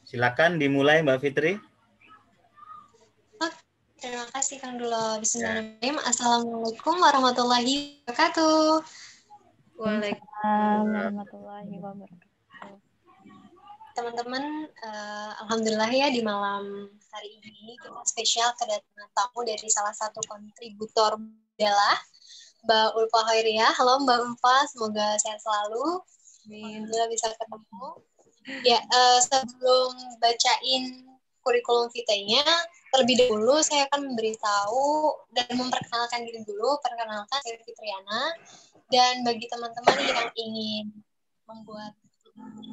Silakan dimulai Mbak Fitri. Oke, terima kasih Kang Dulo. Ya. Bismillahirrahmanirrahim. Assalamualaikum warahmatullahi wabarakatuh. Waalaikumsalam warahmatullahi wabarakatuh. Teman-teman, alhamdulillah ya di malam hari ini kita spesial kedatangan tamu dari salah satu kontributor adalah Mbak Ulfa Khairiyah. Halo Mbak Ulfa, semoga sehat selalu. Alhamdulillah bisa ketemu. Ya, sebelum bacain kurikulum vitae-nya, terlebih dahulu saya akan memberitahu dan memperkenalkan diri dulu. Perkenalkan saya Fitriana, dan bagi teman-teman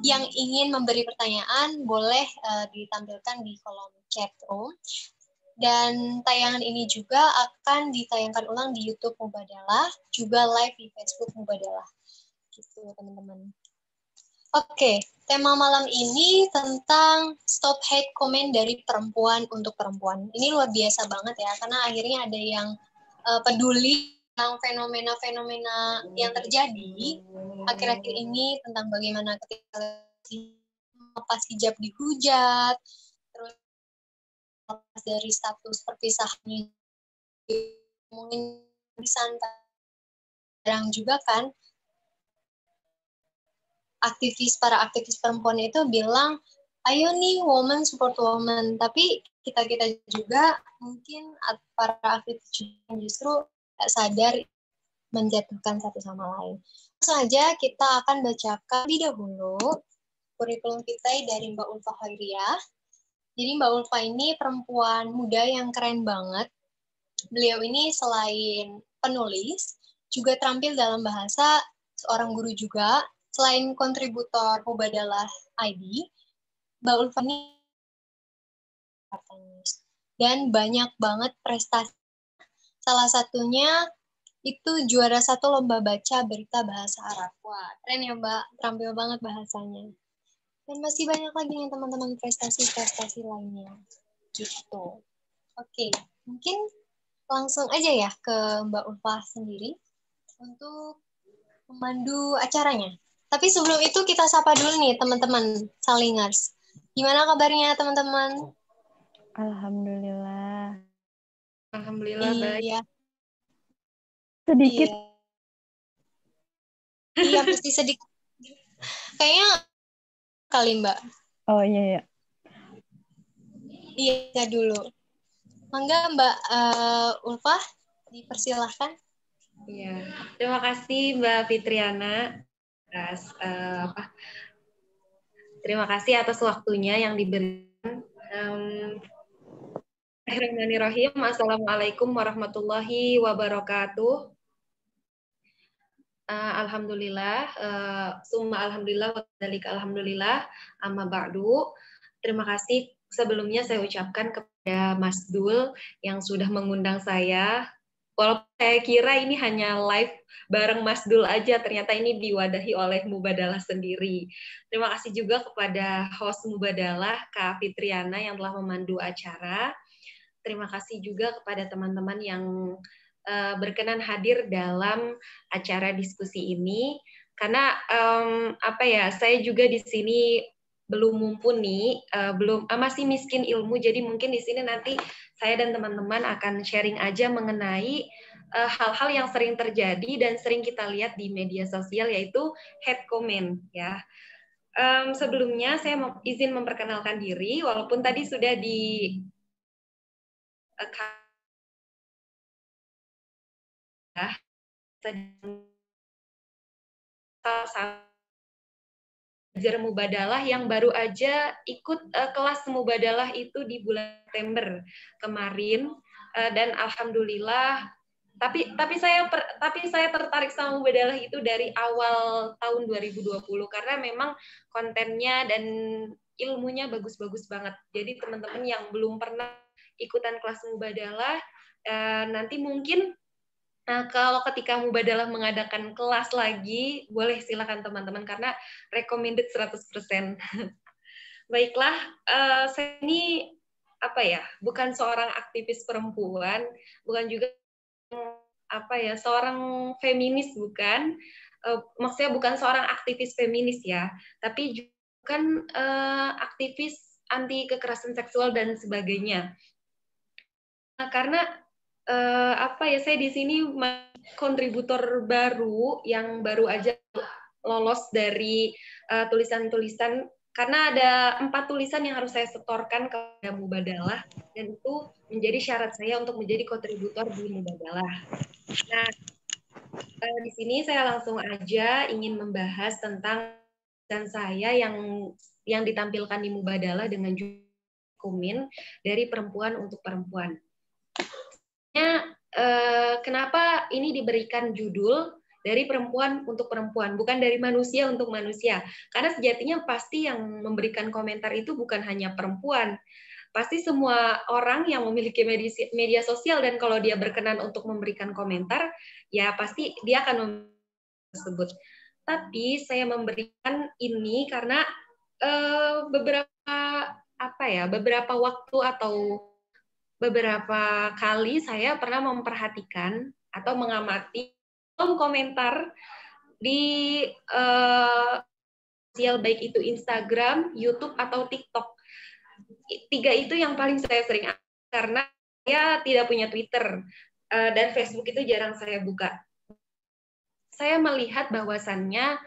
yang ingin memberi pertanyaan boleh ditampilkan di kolom chat room. Dan tayangan ini juga akan ditayangkan ulang di YouTube Mubadalah, juga live di Facebook Mubadalah. Gitu teman-teman. Oke, tema malam ini tentang stop hate comment dari perempuan untuk perempuan. Ini luar biasa banget ya, karena akhirnya ada yang peduli tentang fenomena-fenomena yang terjadi akhir-akhir ini, tentang bagaimana ketika lepas hijab dihujat, terus lepas dari status perpisahannya ngomongin santai. Jarang juga kan para aktivis perempuan itu bilang, ayo nih woman support woman, tapi kita juga mungkin para aktivis yang justru tidak sadar menjatuhkan satu sama lain. Langsung saja kita akan bacakan lebih dahulu kurikulum kita dari Mbak Ulfa Khairiyah. Jadi Mbak Ulfa ini perempuan muda yang keren banget. Beliau ini selain penulis, juga terampil dalam bahasa, seorang guru juga. Selain kontributor Mubadalah ID, Mbak Ulfa ini dan banyak banget prestasi. Salah satunya itu juara 1 lomba baca berita bahasa Arab. Wah, keren ya Mbak, terampil banget bahasanya. Dan masih banyak lagi nih teman-teman prestasi-prestasi lainnya. Gitu. Oke, mungkin langsung aja ya ke Mbak Ulfa sendiri untuk memandu acaranya. Tapi sebelum itu kita sapa dulu nih teman-teman Salingers. Gimana kabarnya teman-teman? Alhamdulillah. Alhamdulillah baik. Iya. Sedikit. Iya pasti sedikit. Kayaknya kali Mbak. Oh iya. Iya dulu. Mangga Mbak Ulfa dipersilahkan. Iya. Terima kasih Mbak Fitriana atas terima kasih atas waktunya yang diberikan. Bismillahirrahmanirrahim. Assalamualaikum warahmatullahi wabarakatuh. Alhamdulillah, summa alhamdulillah, wa dzalika alhamdulillah, amma ba'du. Terima kasih sebelumnya saya ucapkan kepada Mas Dul yang sudah mengundang saya. Walaupun saya kira ini hanya live bareng Mas Dul aja, ternyata ini diwadahi oleh Mubadalah sendiri. Terima kasih juga kepada host Mubadalah, Kak Fitriana yang telah memandu acara. Terima kasih juga kepada teman-teman yang berkenan hadir dalam acara diskusi ini karena saya juga di sini belum mumpuni, masih miskin ilmu, jadi mungkin di sini nanti saya dan teman-teman akan sharing aja mengenai hal-hal yang sering terjadi dan sering kita lihat di media sosial, yaitu hate comment ya. Sebelumnya saya izin memperkenalkan diri, walaupun tadi sudah di belajar Mubadalah yang baru aja ikut kelas Mubadalah itu di bulan September kemarin, dan alhamdulillah tapi saya tertarik sama Mubadalah itu dari awal tahun 2020 karena memang kontennya dan ilmunya bagus-bagus banget. Jadi teman-teman yang belum pernah ikutan kelas Mubadalah, nanti mungkin kalau ketika Mubadalah mengadakan kelas lagi, boleh silakan teman-teman karena recommended 100%. Baiklah, saya ini bukan seorang aktivis perempuan, bukan juga seorang feminis, bukan. Maksudnya bukan seorang aktivis feminis ya, tapi juga aktivis anti kekerasan seksual dan sebagainya. Nah, karena saya di sini kontributor baru yang baru aja lolos dari tulisan-tulisan, karena ada 4 tulisan yang harus saya setorkan kepada Mubadalah, dan itu menjadi syarat saya untuk menjadi kontributor di Mubadalah. Nah, di sini saya langsung aja ingin membahas tentang tulisan saya yang ditampilkan di Mubadalah dengan judul Kumin dari perempuan untuk perempuan. Kenapa ini diberikan judul dari perempuan untuk perempuan, bukan dari manusia untuk manusia? Karena sejatinya pasti yang memberikan komentar itu bukan hanya perempuan, pasti semua orang yang memiliki media sosial, dan kalau dia berkenan untuk memberikan komentar, ya pasti dia akan tersebut. Tapi saya memberikan ini karena beberapa waktu atau beberapa kali saya pernah memperhatikan atau mengamati kolom komentar di sosial, baik itu Instagram, YouTube, atau TikTok. 3 itu yang paling saya sering, karena saya tidak punya Twitter dan Facebook itu jarang saya buka. Saya melihat bahwasannya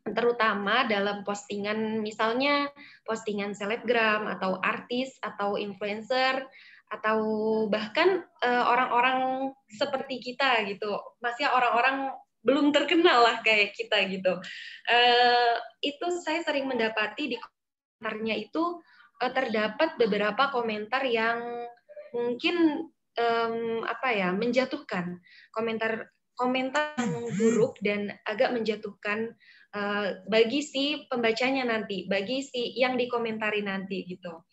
terutama dalam postingan, misalnya postingan selebgram atau artis atau influencer, atau bahkan orang-orang seperti kita gitu, masih orang-orang belum terkenal lah kayak kita gitu. Itu saya sering mendapati di komentarnya itu terdapat beberapa komentar yang mungkin menjatuhkan, komentar yang buruk dan agak menjatuhkan bagi si pembacanya nanti, bagi si yang dikomentari nanti gitu.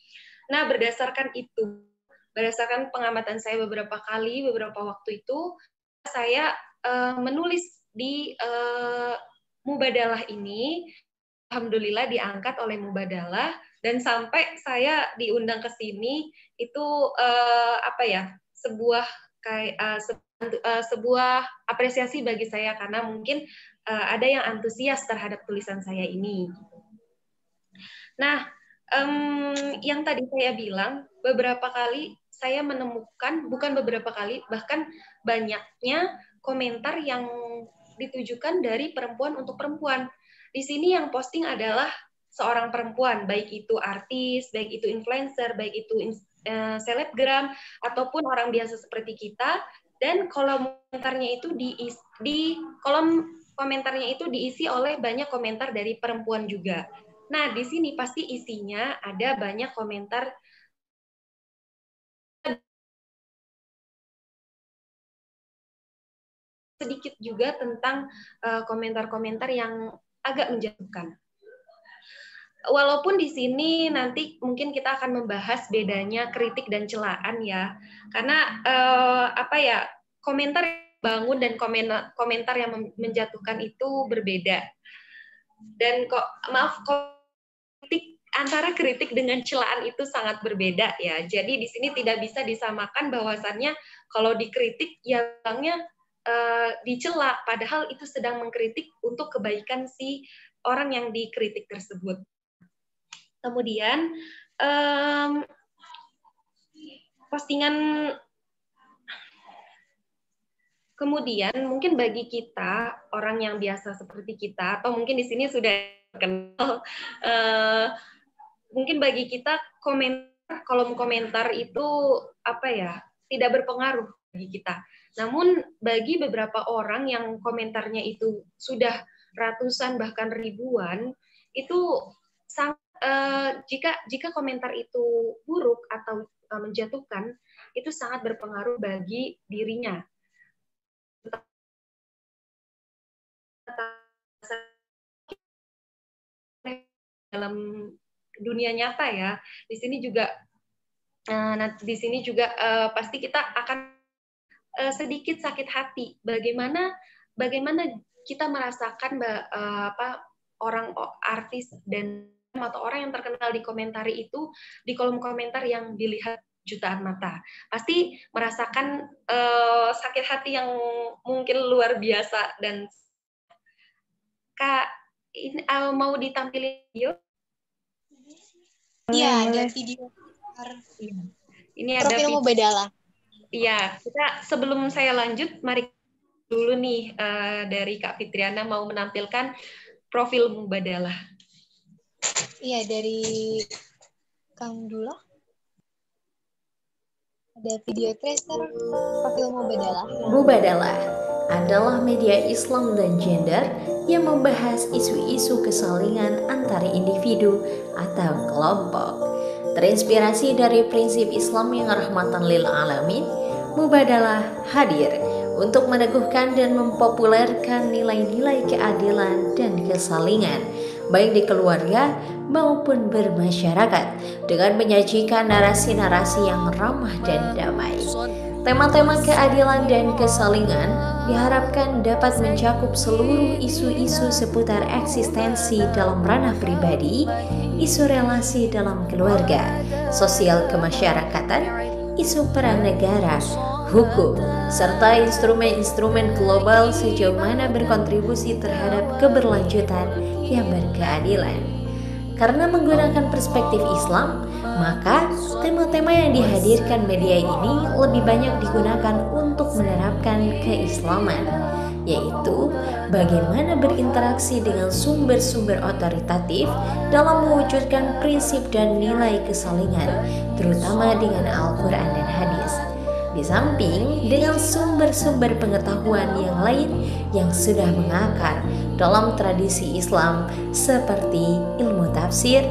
Nah, berdasarkan pengamatan saya beberapa waktu itu, saya menulis di Mubadalah ini. Alhamdulillah diangkat oleh Mubadalah, dan sampai saya diundang ke sini itu sebuah apresiasi bagi saya, karena mungkin ada yang antusias terhadap tulisan saya ini. Nah, yang tadi saya bilang, beberapa kali saya menemukan, bukan beberapa kali, bahkan banyaknya komentar yang ditujukan dari perempuan untuk perempuan. Di sini yang posting adalah seorang perempuan, baik itu artis, baik itu influencer, baik itu selebgram, ataupun orang biasa seperti kita, dan kolom komentarnya itu diisi oleh banyak komentar dari perempuan juga. Nah, di sini pasti isinya ada banyak komentar sedikit juga tentang komentar-komentar yang agak menjatuhkan. Walaupun di sini nanti mungkin kita akan membahas bedanya kritik dan celaan ya, karena komentar yang bangun dan komentar yang menjatuhkan itu berbeda. Dan antara kritik dengan celaan itu sangat berbeda ya. Jadi di sini tidak bisa disamakan bahwasannya kalau dikritik ya bilangnya dicela, padahal itu sedang mengkritik untuk kebaikan si orang yang dikritik tersebut. Kemudian kemudian mungkin bagi kita orang yang biasa seperti kita, atau mungkin di sini sudah kenal, mungkin bagi kita kolom komentar itu tidak berpengaruh bagi kita. Namun bagi beberapa orang yang komentarnya itu sudah ratusan bahkan ribuan, itu jika komentar itu buruk atau menjatuhkan, itu sangat berpengaruh bagi dirinya. Dalam dunia nyata ya, di sini juga pasti kita akan sedikit sakit hati. Bagaimana kita merasakan orang artis dan atau orang yang terkenal dikomentari itu di kolom komentar yang dilihat jutaan mata, pasti merasakan sakit hati yang mungkin luar biasa. Dan Kak, mau ditampilin video? Iya, ada boleh. video Iya. Ini ada profil Mubadalah. Iya, kita sebelum saya lanjut, mari dulu nih dari Kak Fitriana mau menampilkan profil Mubadalah. Iya, dari Kang Dula. Ada video tracer profil Mubadalah. Mubadalah adalah media Islam dan gender yang membahas isu-isu kesalingan antara individu atau kelompok. Terinspirasi dari prinsip Islam yang rahmatan lil alamin, Mubadalah hadir untuk meneguhkan dan mempopulerkan nilai-nilai keadilan dan kesalingan, baik di keluarga maupun bermasyarakat, dengan menyajikan narasi-narasi yang ramah dan damai. Tema-tema keadilan dan kesalingan diharapkan dapat mencakup seluruh isu-isu seputar eksistensi dalam ranah pribadi, isu relasi dalam keluarga, sosial kemasyarakatan, isu peran negara, hukum, serta instrumen-instrumen global sejauh mana berkontribusi terhadap keberlanjutan yang berkeadilan. Karena menggunakan perspektif Islam, maka tema-tema yang dihadirkan media ini lebih banyak digunakan untuk menerapkan keislaman, yaitu bagaimana berinteraksi dengan sumber-sumber otoritatif dalam mewujudkan prinsip dan nilai kesalingan, terutama dengan Al-Quran dan hadis. Di samping dengan sumber-sumber pengetahuan yang lain yang sudah mengakar dalam tradisi Islam seperti ilmu tafsir,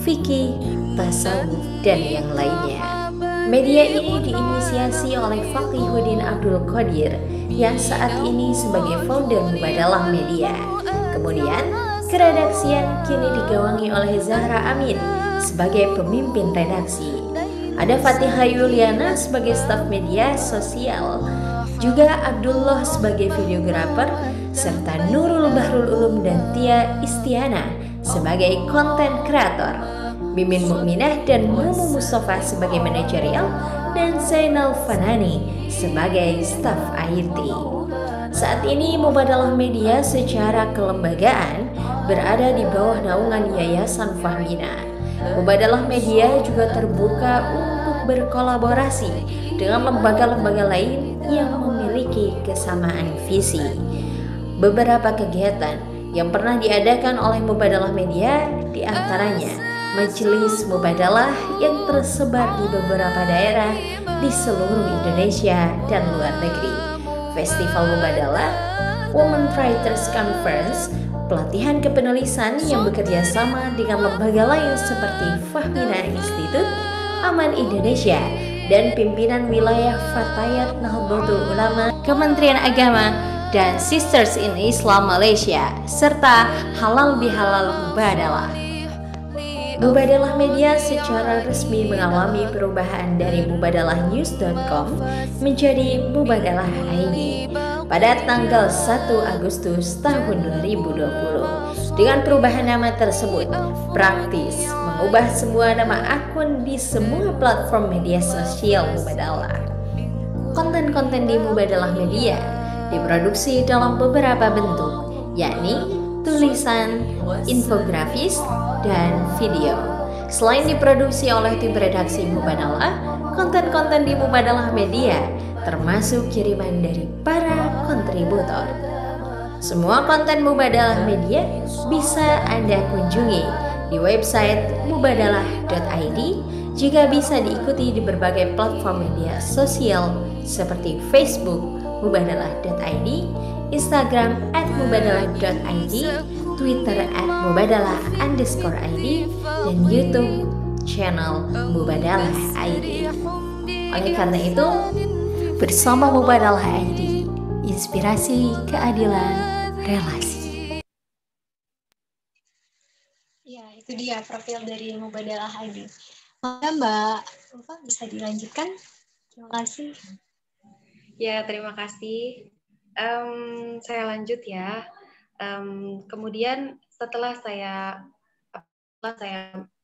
fikih, tasawuf, dan yang lainnya. Media ini diinisiasi oleh Faqihuddin Abdul Qadir yang saat ini sebagai founder Mubadalah Media. Kemudian, keredaksian kini digawangi oleh Zahra Amin sebagai pemimpin redaksi. Ada Fatihah Yuliana sebagai staf media sosial, juga Abdullah sebagai videografer, serta Nurul Bahrul Ulum dan Tia Istiana sebagai konten kreator, Mimin Mukminah dan Mumu Mustafa sebagai manajerial, dan Zainal Fanani sebagai staf IT. Saat ini Mubadalah Media secara kelembagaan berada di bawah naungan Yayasan Fahmina. Mubadalah Media juga terbuka untuk berkolaborasi dengan lembaga-lembaga lain yang memiliki kesamaan visi. Beberapa kegiatan yang pernah diadakan oleh Mubadalah Media diantaranya Majelis Mubadalah yang tersebar di beberapa daerah di seluruh Indonesia dan luar negeri, Festival Mubadalah, Women Writers Conference, pelatihan kepenulisan yang bekerja sama dengan lembaga lain seperti Fahmina Institute, Aman Indonesia, dan pimpinan wilayah Fatayat Nahdlatul Ulama, Kementerian Agama, dan Sisters in Islam Malaysia, serta Halal Bihalal Mubadalah. Mubadalah Media secara resmi mengalami perubahan dari mubadalahnews.com menjadi Mubadalah ID pada tanggal 1 Agustus tahun 2020. Dengan perubahan nama tersebut, praktis mengubah semua nama akun di semua platform media sosial Mubadalah. Konten-konten di Mubadalah Media diproduksi dalam beberapa bentuk, yakni tulisan, infografis, dan video. Selain diproduksi oleh tim redaksi Mubadalah, konten-konten di Mubadalah Media termasuk kiriman dari para kontributor. Semua konten Mubadalah Media bisa Anda kunjungi di website mubadalah.id, juga bisa diikuti di berbagai platform media sosial seperti Facebook mubadalah.id, Instagram @mubadalah.id, Twitter @mubadalah_id, dan YouTube channel Mubadalah ID. Oleh karena itu, bersama Mubadalah ID, inspirasi keadilan relasi. Ya, itu dia profil dari Mubadalah ID. Maka Mbak Ulfa bisa dilanjutkan. Terima kasih. Ya, terima kasih. Saya lanjut ya. Kemudian setelah saya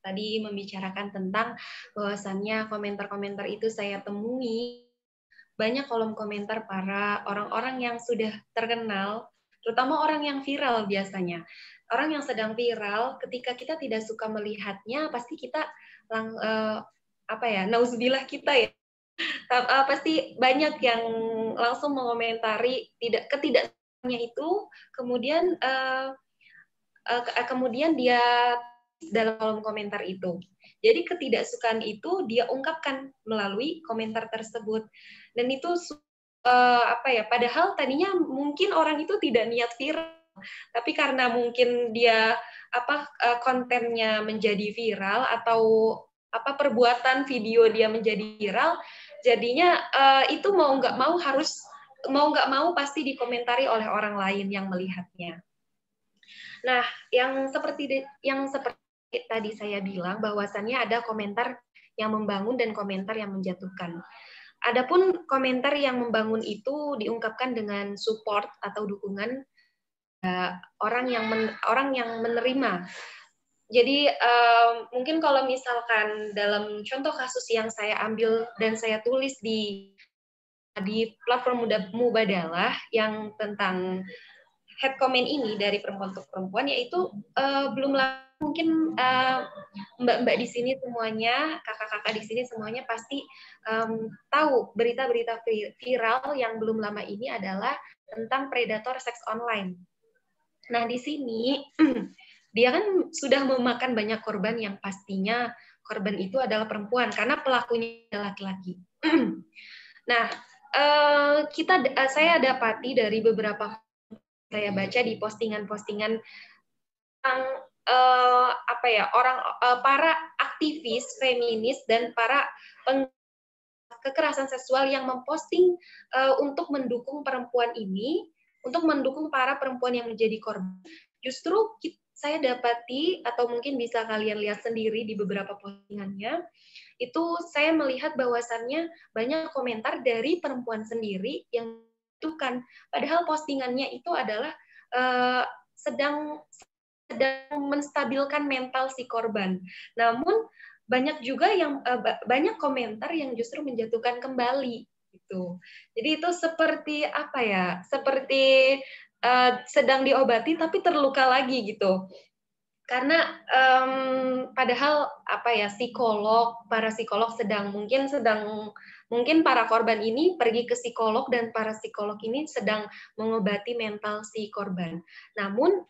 tadi membicarakan tentang bahwasannya komentar-komentar itu saya temui banyak kolom komentar para orang-orang yang sudah terkenal, terutama orang yang viral biasanya. orang yang sedang viral, ketika kita tidak suka melihatnya, pasti kita nauzubillah kita ya, pasti banyak yang langsung mengomentari ketidaksukaannya itu, kemudian dia dalam kolom komentar itu. Jadi ketidaksukaan itu dia ungkapkan melalui komentar tersebut, dan itu padahal tadinya mungkin orang itu tidak niat viral, tapi karena mungkin dia kontennya menjadi viral atau perbuatan video dia menjadi viral, jadinya itu mau nggak mau pasti dikomentari oleh orang lain yang melihatnya. Nah, yang seperti tadi saya bilang, bahwasannya ada komentar yang membangun dan komentar yang menjatuhkan. Adapun komentar yang membangun itu diungkapkan dengan support atau dukungan orang yang menerima. Jadi mungkin kalau misalkan dalam contoh kasus yang saya ambil dan saya tulis di platform Mubadalah yang tentang head comment ini dari perempuan untuk perempuan, yaitu belum lama mungkin mbak-mbak di sini semuanya, kakak-kakak di sini semuanya pasti tahu berita-berita viral yang belum lama ini adalah tentang predator seks online. Nah, di sini dia kan sudah memakan banyak korban yang pastinya korban itu adalah perempuan karena pelakunya adalah laki-laki. Nah, saya dapati dari beberapa saya baca di postingan-postingan tentang para aktivis feminis dan para kekerasan seksual yang memposting untuk mendukung perempuan ini, untuk mendukung para perempuan yang menjadi korban. Justru saya dapati, atau mungkin bisa kalian lihat sendiri di beberapa postingannya, itu saya melihat bahwasannya banyak komentar dari perempuan sendiri yang kan, padahal postingannya itu adalah sedang menstabilkan mental si korban. Namun banyak juga yang banyak komentar yang justru menjatuhkan kembali gitu. Jadi itu seperti seperti sedang diobati tapi terluka lagi gitu. Karena padahal para psikolog mungkin para korban ini pergi ke psikolog dan para psikolog ini sedang mengobati mental si korban. Namun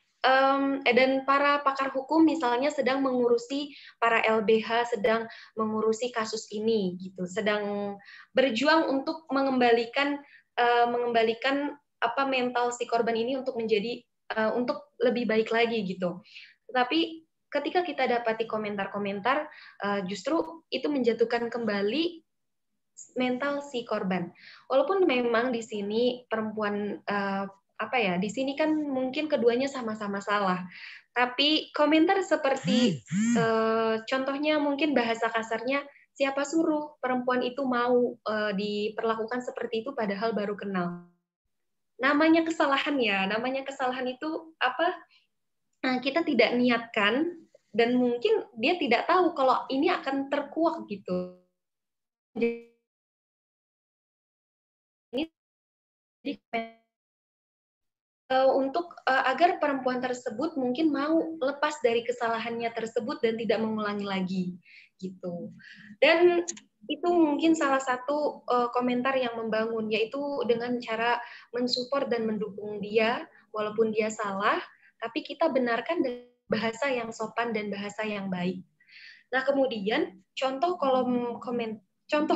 dan para pakar hukum misalnya sedang mengurusi para LBH, sedang mengurusi kasus ini gitu, sedang berjuang untuk mengembalikan mental si korban ini untuk menjadi untuk lebih baik lagi gitu. Tapi ketika kita dapati komentar-komentar, justru itu menjatuhkan kembali mental si korban. Walaupun memang di sini perempuan di sini kan mungkin keduanya sama-sama salah. Tapi komentar seperti contohnya mungkin bahasa kasarnya, siapa suruh perempuan itu mau diperlakukan seperti itu padahal baru kenal. Namanya kesalahan itu kita tidak niatkan dan mungkin dia tidak tahu kalau ini akan terkuak gitu. Jadi untuk agar perempuan tersebut mungkin mau lepas dari kesalahannya tersebut dan tidak mengulangi lagi gitu. Dan itu mungkin salah satu komentar yang membangun, yaitu dengan cara mensupport dan mendukung dia walaupun dia salah, tapi kita benarkan dengan bahasa yang sopan dan bahasa yang baik. Nah, kemudian contoh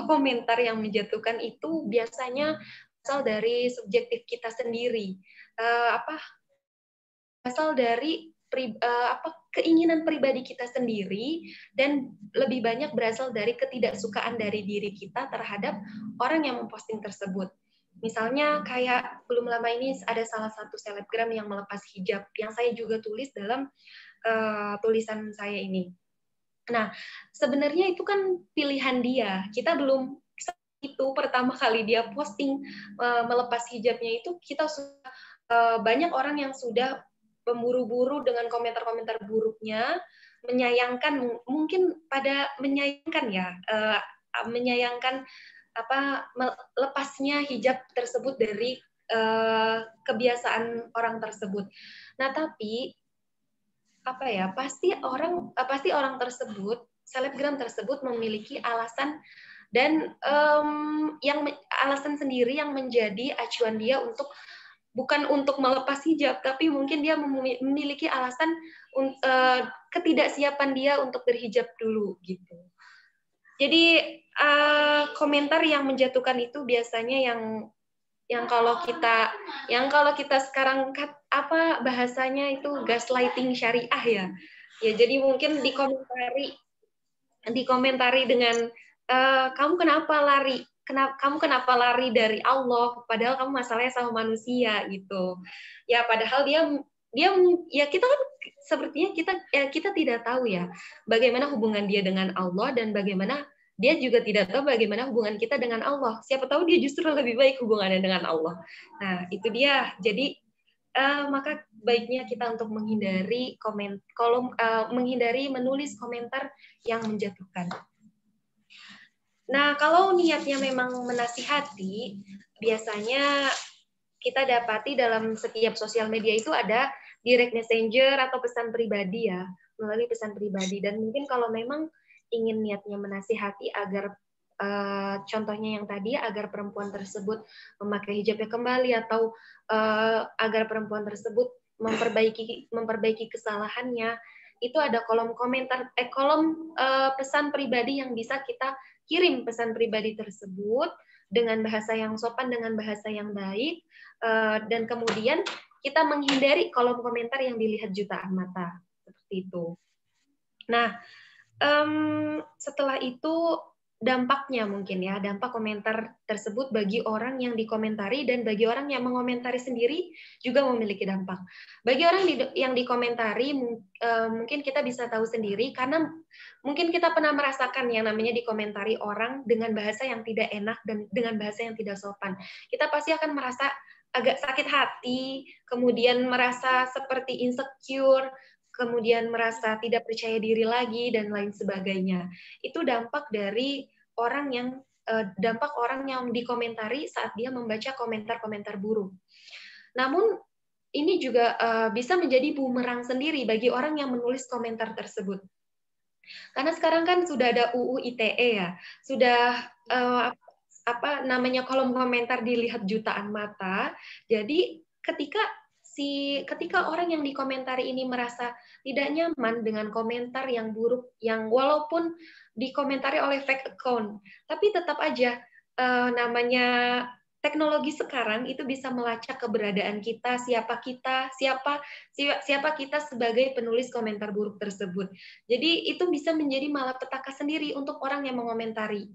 komentar yang menjatuhkan itu biasanya berasal dari subjektif kita sendiri, berasal dari keinginan pribadi kita sendiri, dan lebih banyak berasal dari ketidaksukaan dari diri kita terhadap orang yang memposting tersebut. Misalnya kayak belum lama ini ada salah satu selebgram yang melepas hijab, yang saya juga tulis dalam tulisan saya ini. Nah, sebenarnya itu kan pilihan dia. Kita belum itu pertama kali dia posting melepas hijabnya itu, kita sudah banyak orang yang sudah memburu-buru dengan komentar-komentar buruknya, menyayangkan lepasnya hijab tersebut dari kebiasaan orang tersebut. Nah, tapi apa ya, pasti orang tersebut, selebgram tersebut memiliki alasan dan alasan sendiri yang menjadi acuan dia untuk bukan untuk melepas hijab, tapi mungkin dia memiliki alasan ketidaksiapan dia untuk berhijab dulu gitu. Jadi komentar yang menjatuhkan itu biasanya yang kalau kita sekarang bahasanya itu gaslighting syariah ya. Ya jadi mungkin dikomentari dengan kamu kenapa lari? Kamu kenapa lari dari Allah? Padahal kamu masalahnya sama manusia gitu. Ya padahal dia ya kita kan sepertinya kita tidak tahu ya bagaimana hubungan dia dengan Allah dan bagaimana dia juga tidak tahu bagaimana hubungan kita dengan Allah. Siapa tahu dia justru lebih baik hubungannya dengan Allah. Nah, itu dia. Jadi maka baiknya kita untuk menghindari menghindari menulis komentar yang menjatuhkan. Nah, kalau niatnya memang menasihati, biasanya kita dapati dalam setiap sosial media itu ada direct messenger atau pesan pribadi ya, melalui pesan pribadi. Dan mungkin kalau memang ingin niatnya menasihati agar contohnya yang tadi agar perempuan tersebut memakai hijabnya kembali atau agar perempuan tersebut memperbaiki kesalahannya, itu ada kolom komentar pesan pribadi yang bisa kita kirim pesan pribadi tersebut dengan bahasa yang sopan, dengan bahasa yang baik, dan kemudian kita menghindari kolom komentar yang dilihat jutaan mata seperti itu. Nah, setelah itu dampaknya mungkin ya, dampak komentar tersebut bagi orang yang dikomentari dan bagi orang yang mengomentari sendiri juga memiliki dampak. Bagi orang yang dikomentari mungkin kita bisa tahu sendiri karena mungkin kita pernah merasakan yang namanya dikomentari orang dengan bahasa yang tidak enak dan dengan bahasa yang tidak sopan. Kita pasti akan merasa agak sakit hati, kemudian merasa seperti insecure, kemudian merasa tidak percaya diri lagi dan lain sebagainya. Itu dampak dari orang yang dikomentari saat dia membaca komentar-komentar buruk. Namun ini juga bisa menjadi bumerang sendiri bagi orang yang menulis komentar tersebut. Karena sekarang kan sudah ada UU ITE ya, sudah kolom komentar dilihat jutaan mata. Jadi ketika orang yang dikomentari ini merasa tidak nyaman dengan komentar yang buruk, yang walaupun dikomentari oleh fake account, tapi tetap aja namanya teknologi sekarang itu bisa melacak keberadaan kita, siapa kita sebagai penulis komentar buruk tersebut. Jadi itu bisa menjadi malapetaka sendiri untuk orang yang mengomentari.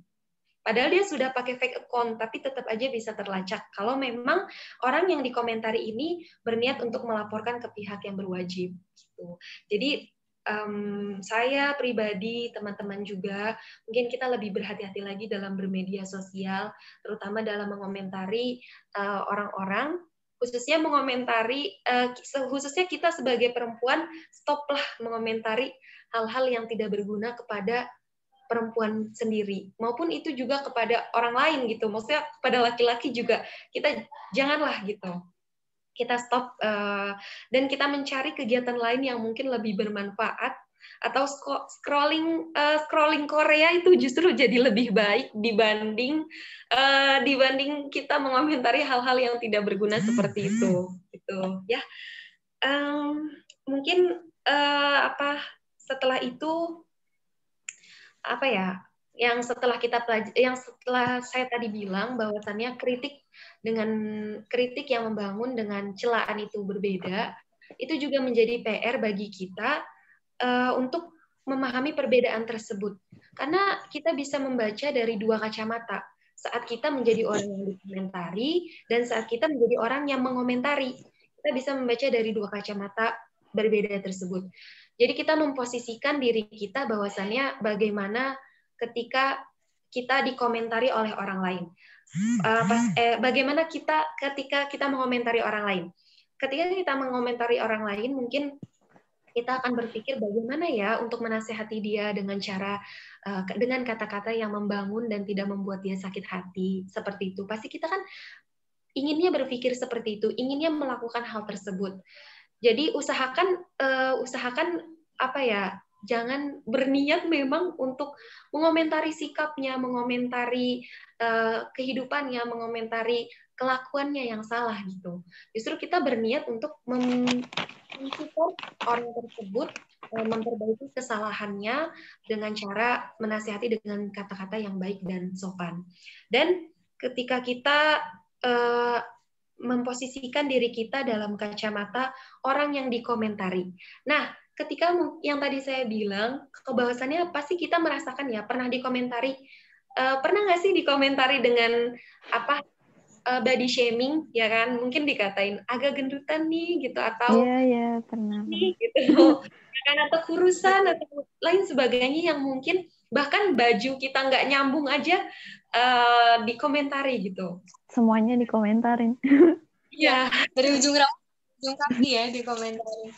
Padahal dia sudah pakai fake account, tapi tetap aja bisa terlacak kalau memang orang yang dikomentari ini berniat untuk melaporkan ke pihak yang berwajib. Gitu. Jadi saya pribadi, teman-teman juga, mungkin kita lebih berhati-hati lagi dalam bermedia sosial, terutama dalam mengomentari orang-orang, khususnya kita sebagai perempuan, stoplah mengomentari hal-hal yang tidak berguna kepada perempuan sendiri, maupun itu juga kepada orang lain gitu. Maksudnya kepada laki-laki juga kita janganlah gitu. Kita stop dan kita mencari kegiatan lain yang mungkin lebih bermanfaat, atau scrolling Korea itu justru jadi lebih baik dibanding kita mengomentari hal-hal yang tidak berguna seperti itu gitu ya. Mungkin setelah itu yang setelah saya tadi bilang bahwasannya kritik yang membangun dengan celaan itu berbeda, itu juga menjadi PR bagi kita untuk memahami perbedaan tersebut. Karena kita bisa membaca dari dua kacamata saat kita menjadi orang yang dikomentari dan saat kita menjadi orang yang mengomentari. Kita bisa membaca dari dua kacamata berbeda tersebut. Jadi kita memposisikan diri kita bahwasannya bagaimana ketika kita dikomentari oleh orang lain. Bagaimana ketika kita mengomentari orang lain. Ketika kita mengomentari orang lain, mungkin kita akan berpikir bagaimana ya untuk menasehati dia dengan kata-kata yang membangun dan tidak membuat dia sakit hati. Seperti itu. Pasti kita kan inginnya berpikir seperti itu, inginnya melakukan hal tersebut. Jadi usahakan apa ya? Jangan berniat memang untuk mengomentari sikapnya, mengomentari kehidupannya, mengomentari kelakuannya yang salah gitu. Justru kita berniat untuk mensupport orang tersebut memperbaiki kesalahannya dengan cara menasihati dengan kata-kata yang baik dan sopan. Dan ketika kita memposisikan diri kita dalam kacamata orang yang dikomentari. Nah, ketika yang tadi saya bilang, bahwasannya pasti kita merasakan ya, pernah dikomentari, pernah nggak sih dikomentari dengan apa body shaming, ya kan? Mungkin dikatain agak gendutan nih, gitu, atau Iya, pernah. nih, gitu, atau kurusan, atau lain sebagainya yang mungkin bahkan baju kita nggak nyambung aja dikomentari gitu. Semuanya dikomentarin. Iya. Dari ujung rambut, ujung kaki ya dikomentarin.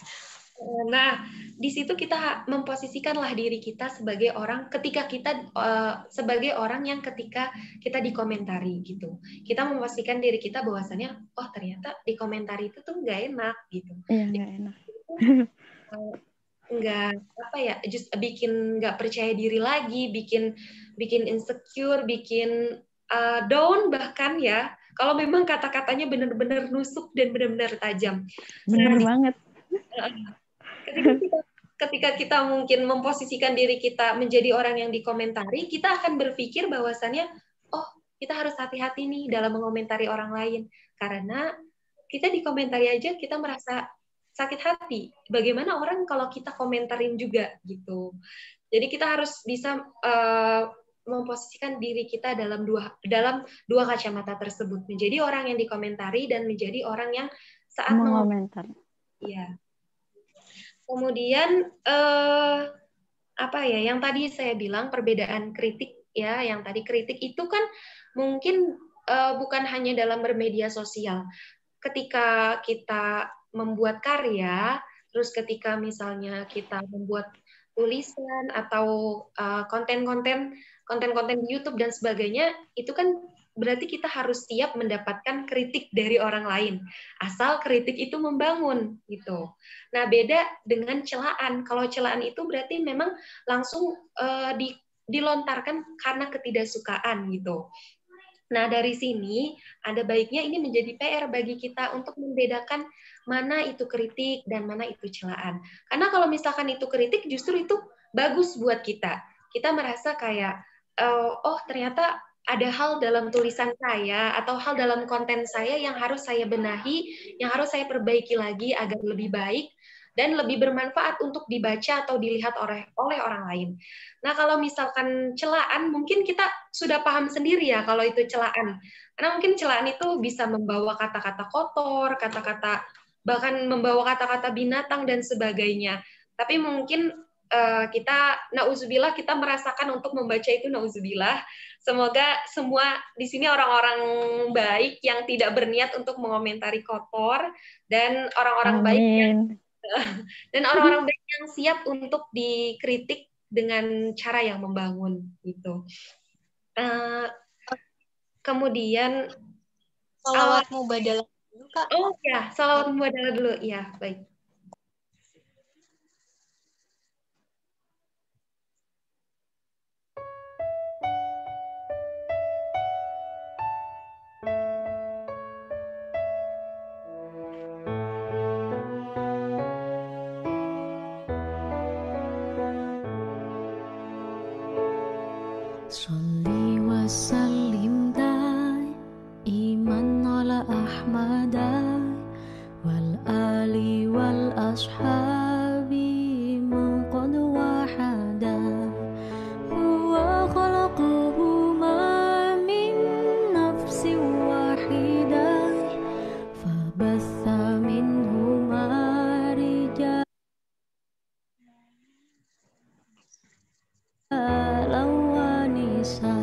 Nah, di situ kita memposisikanlah diri kita sebagai orang ketika kita sebagai orang yang ketika kita dikomentari gitu. Kita memposisikan diri kita bahwasannya, oh ternyata dikomentari itu tuh nggak enak gitu. Iya, nggak enak. Nggak apa ya, just bikin nggak percaya diri lagi, bikin insecure, bikin down bahkan ya. Kalau memang kata-katanya benar-benar nusuk dan benar-benar tajam. Bener banget. Ketika kita mungkin memposisikan diri kita menjadi orang yang dikomentari, kita akan berpikir bahwasannya, oh kita harus hati-hati nih dalam mengomentari orang lain. Karena kita dikomentari aja kita merasa sakit hati. Bagaimana orang kalau kita komentarin juga gitu. Jadi kita harus bisa memposisikan diri kita dalam dua kacamata tersebut, menjadi orang yang dikomentari dan menjadi orang yang saat mengomentar. Iya. Kemudian apa ya? Yang tadi saya bilang perbedaan kritik ya, yang tadi kritik itu kan mungkin bukan hanya dalam bermedia sosial. Ketika kita membuat karya, terus ketika misalnya kita membuat tulisan atau konten-konten di YouTube dan sebagainya, itu kan berarti kita harus siap mendapatkan kritik dari orang lain, asal kritik itu membangun gitu. Nah, beda dengan celaan. Kalau celaan itu berarti memang langsung dilontarkan karena ketidaksukaan gitu. Nah, dari sini ada baiknya ini menjadi PR bagi kita untuk membedakan mana itu kritik dan mana itu celaan. Karena kalau misalkan itu kritik, justru itu bagus buat kita. Kita merasa kayak, oh ternyata ada hal dalam tulisan saya atau hal dalam konten saya yang harus saya benahi, yang harus saya perbaiki lagi agar lebih baik dan lebih bermanfaat untuk dibaca atau dilihat oleh orang lain. Nah, kalau misalkan celaan, mungkin kita sudah paham sendiri ya kalau itu celaan. Karena mungkin celaan itu bisa membawa kata-kata kotor, bahkan membawa kata-kata binatang dan sebagainya. Tapi mungkin kita, nauzubillah, kita merasakan untuk membaca itu nauzubillah. Semoga semua di sini orang-orang baik yang tidak berniat untuk mengomentari kotor dan orang-orang baik yang siap untuk dikritik dengan cara yang membangun gitu. Kemudian Shalawat mubadalah dulu, Kak. Oh ya, shalawat mubadalah dulu. Ya, baik. صلي وسلم دائما على أحمد والآل والأصحاب من قد وحدا هو خلقهما من نفس واحدة فبث منهما رجالا ونساء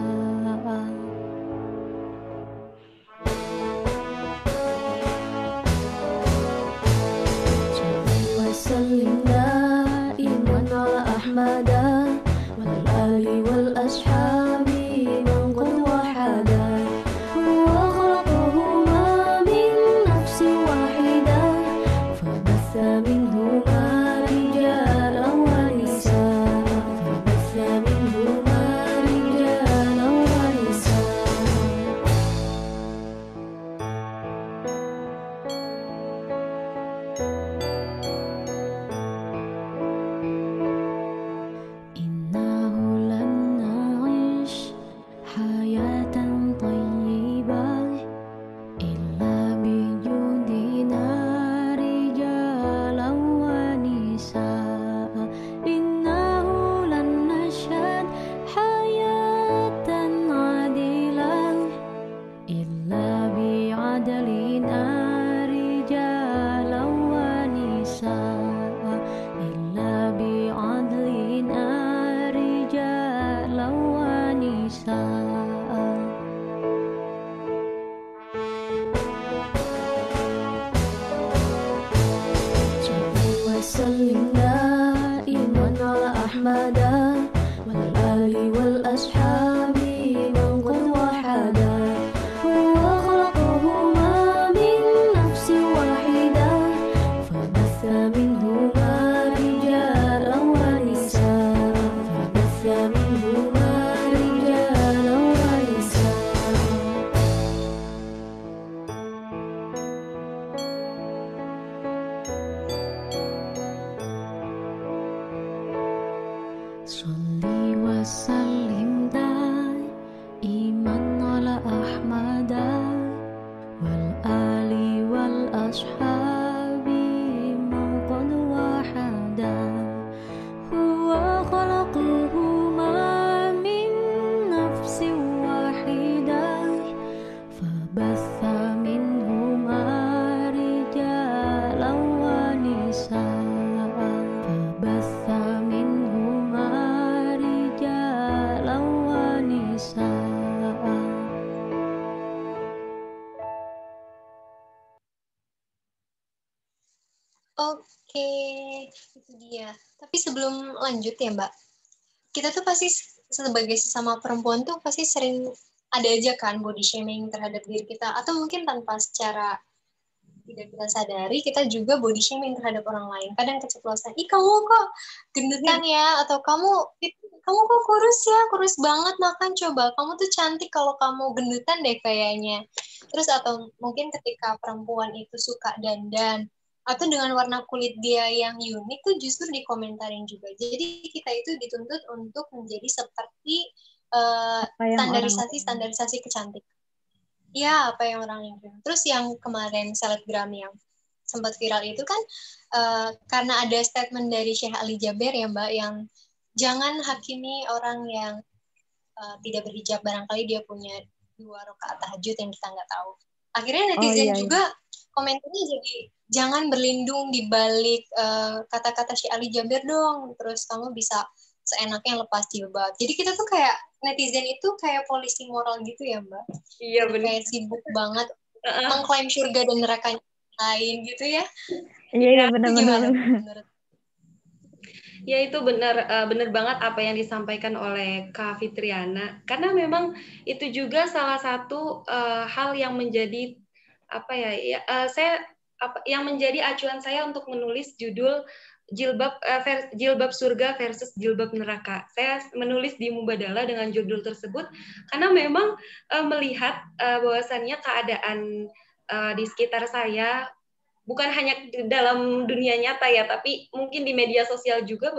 ونساء صل وسلم دائما على أحمد والآل والأصحاب من قد وحدا هو خلقهما من نفس واحدة فبث منهما رجالا ونساء فبث منهما رجالا ونساء صلي وسلم دائما على أحمد والآل والأصحاب من قد وحدا هو خلقهما من نفس واحدة فبث منهما رجالا ونساء فبث منهما رجالا ونساء Oke, itu dia. Tapi sebelum lanjut ya Mbak, kita tuh pasti sebagai sesama perempuan tuh pasti sering ada aja kan body shaming terhadap diri kita, atau mungkin tanpa secara tidak kita sadari kita juga body shaming terhadap orang lain. Kadang keceplosan, ih kamu kok gendutan ya, atau kamu kok kurus ya, kurus banget, makan coba, kamu tuh cantik kalau kamu gendutan deh kayaknya. Terus atau mungkin ketika perempuan itu suka dandan atau dengan warna kulit dia yang unik tuh justru dikomentarin juga. Jadi kita itu dituntut untuk menjadi seperti Apa yang orang standarisasi kecantikan. Ya, apa yang orang ingin. Terus yang kemarin selebgram yang sempat viral itu kan karena ada statement dari Syekh Ali Jaber ya Mbak, yang jangan hakimi orang yang tidak berhijab, barangkali dia punya 2 rakaat tahajud yang kita nggak tahu. Akhirnya netizen iya. juga komentarnya jadi jangan berlindung di balik kata-kata Syekh Ali Jaber dong, terus kamu bisa seenaknya lepas jilbab. Jadi kita tuh kayak netizen itu kayak polisi moral gitu ya Mbak. Iya Jadi benar. kayak sibuk banget mengklaim surga dan neraka lain gitu ya. Iya, Itu benar-benar. gimana menurut? Ya itu benar banget apa yang disampaikan oleh Kak Fitriana, karena memang itu juga salah satu hal yang menjadi yang menjadi acuan saya untuk menulis judul jilbab surga versus jilbab neraka. Saya menulis di Mubadalah dengan judul tersebut karena memang melihat bahwasannya keadaan di sekitar saya, bukan hanya dalam dunia nyata ya, tapi mungkin di media sosial juga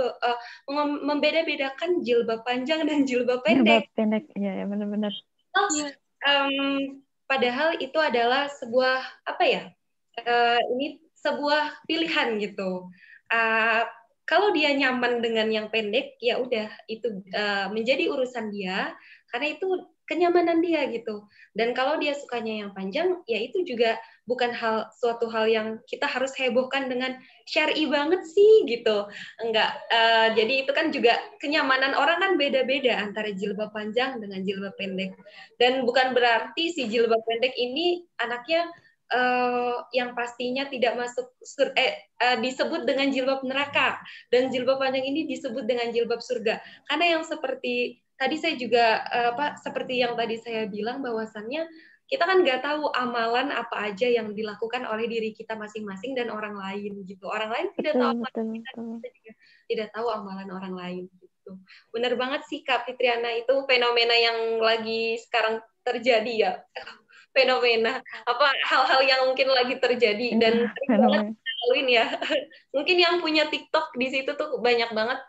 membeda-bedakan jilbab panjang dan jilbab pendek. Jilbab pendek, ya benar-benar. Padahal itu adalah sebuah ini sebuah pilihan gitu. Kalau dia nyaman dengan yang pendek, ya udah itu menjadi urusan dia, karena itu kenyamanan dia gitu. Dan kalau dia sukanya yang panjang, ya itu juga bukan suatu hal yang kita harus hebohkan dengan syar'i banget sih gitu. Enggak. Jadi itu kan juga kenyamanan orang kan beda-beda antara jilbab panjang dengan jilbab pendek. Dan bukan berarti si jilbab pendek ini anaknya yang pastinya tidak masuk disebut dengan jilbab neraka, dan jilbab panjang ini disebut dengan jilbab surga. Karena yang seperti tadi saya juga seperti yang tadi saya bilang, bahwasannya kita kan nggak tahu amalan apa aja yang dilakukan oleh diri kita masing-masing dan orang lain gitu. Orang lain tidak tahu amalan kita juga tidak tahu amalan orang lain gitu. Benar banget sih Kak Fitriana, itu fenomena yang lagi sekarang terjadi ya. Fenomena hal-hal yang mungkin lagi terjadi dan sering banget laluin ya. Mungkin yang punya TikTok di situ tuh banyak banget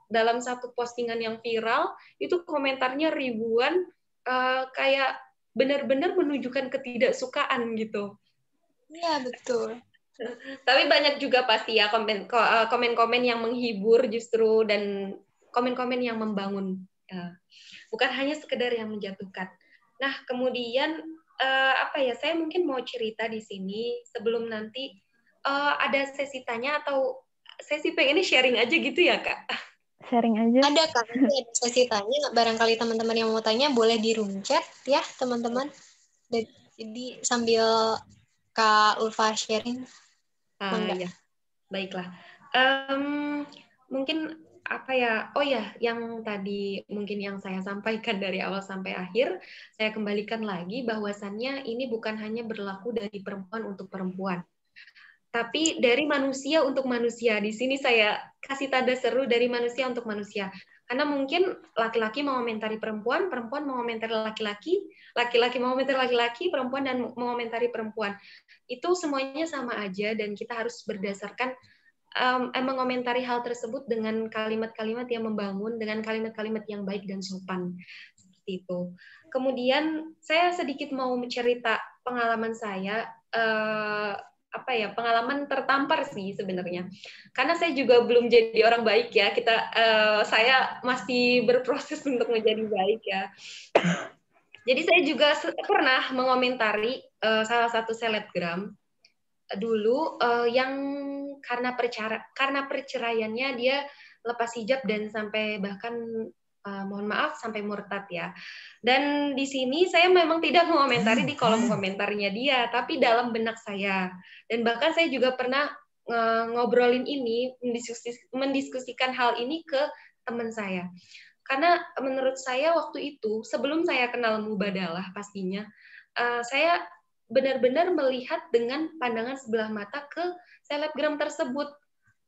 dalam satu postingan yang viral itu komentarnya ribuan, kayak benar-benar menunjukkan ketidaksukaan gitu. Iya betul. Tapi banyak juga pasti ya komen-komen yang menghibur justru, dan komen-komen yang membangun, bukan hanya sekedar yang menjatuhkan. Nah kemudian saya mungkin mau cerita di sini sebelum nanti ada sesi tanya atau sesi pengennya sharing aja gitu ya Kak. sharing aja. Ada kan, nanti ada sesi tanya, barangkali teman-teman yang mau tanya boleh di room chat ya teman-teman. Jadi sambil Kak Ulfa sharing. Ya, baiklah. Mungkin apa ya? Oh ya, yang tadi mungkin yang saya sampaikan dari awal sampai akhir, saya kembalikan lagi bahwasannya ini bukan hanya berlaku dari perempuan untuk perempuan, tapi dari manusia untuk manusia. Di sini saya kasih tanda seru dari manusia untuk manusia. Karena mungkin laki-laki mengomentari perempuan, perempuan mengomentari laki-laki, laki-laki mengomentari laki-laki, perempuan dan mengomentari perempuan. Itu semuanya sama aja dan kita harus berdasarkan mengomentari hal tersebut dengan kalimat-kalimat yang membangun, dengan kalimat-kalimat yang baik dan sopan. Seperti itu. Kemudian saya sedikit mau mencerita pengalaman saya, pengalaman tertampar sih sebenarnya. Karena saya juga belum jadi orang baik ya. Saya masih berproses untuk menjadi baik ya. Jadi saya juga pernah mengomentari salah satu selebgram dulu yang karena perceraiannya dia lepas hijab dan sampai bahkan mohon maaf sampai murtad ya. Dan di sini saya memang tidak mengomentari di kolom komentarnya dia, tapi dalam benak saya. Dan bahkan saya juga pernah ngobrolin ini, mendiskusikan hal ini ke teman saya. Karena menurut saya waktu itu, sebelum saya kenal Mubadalah pastinya, saya benar-benar melihat dengan pandangan sebelah mata ke selebgram tersebut.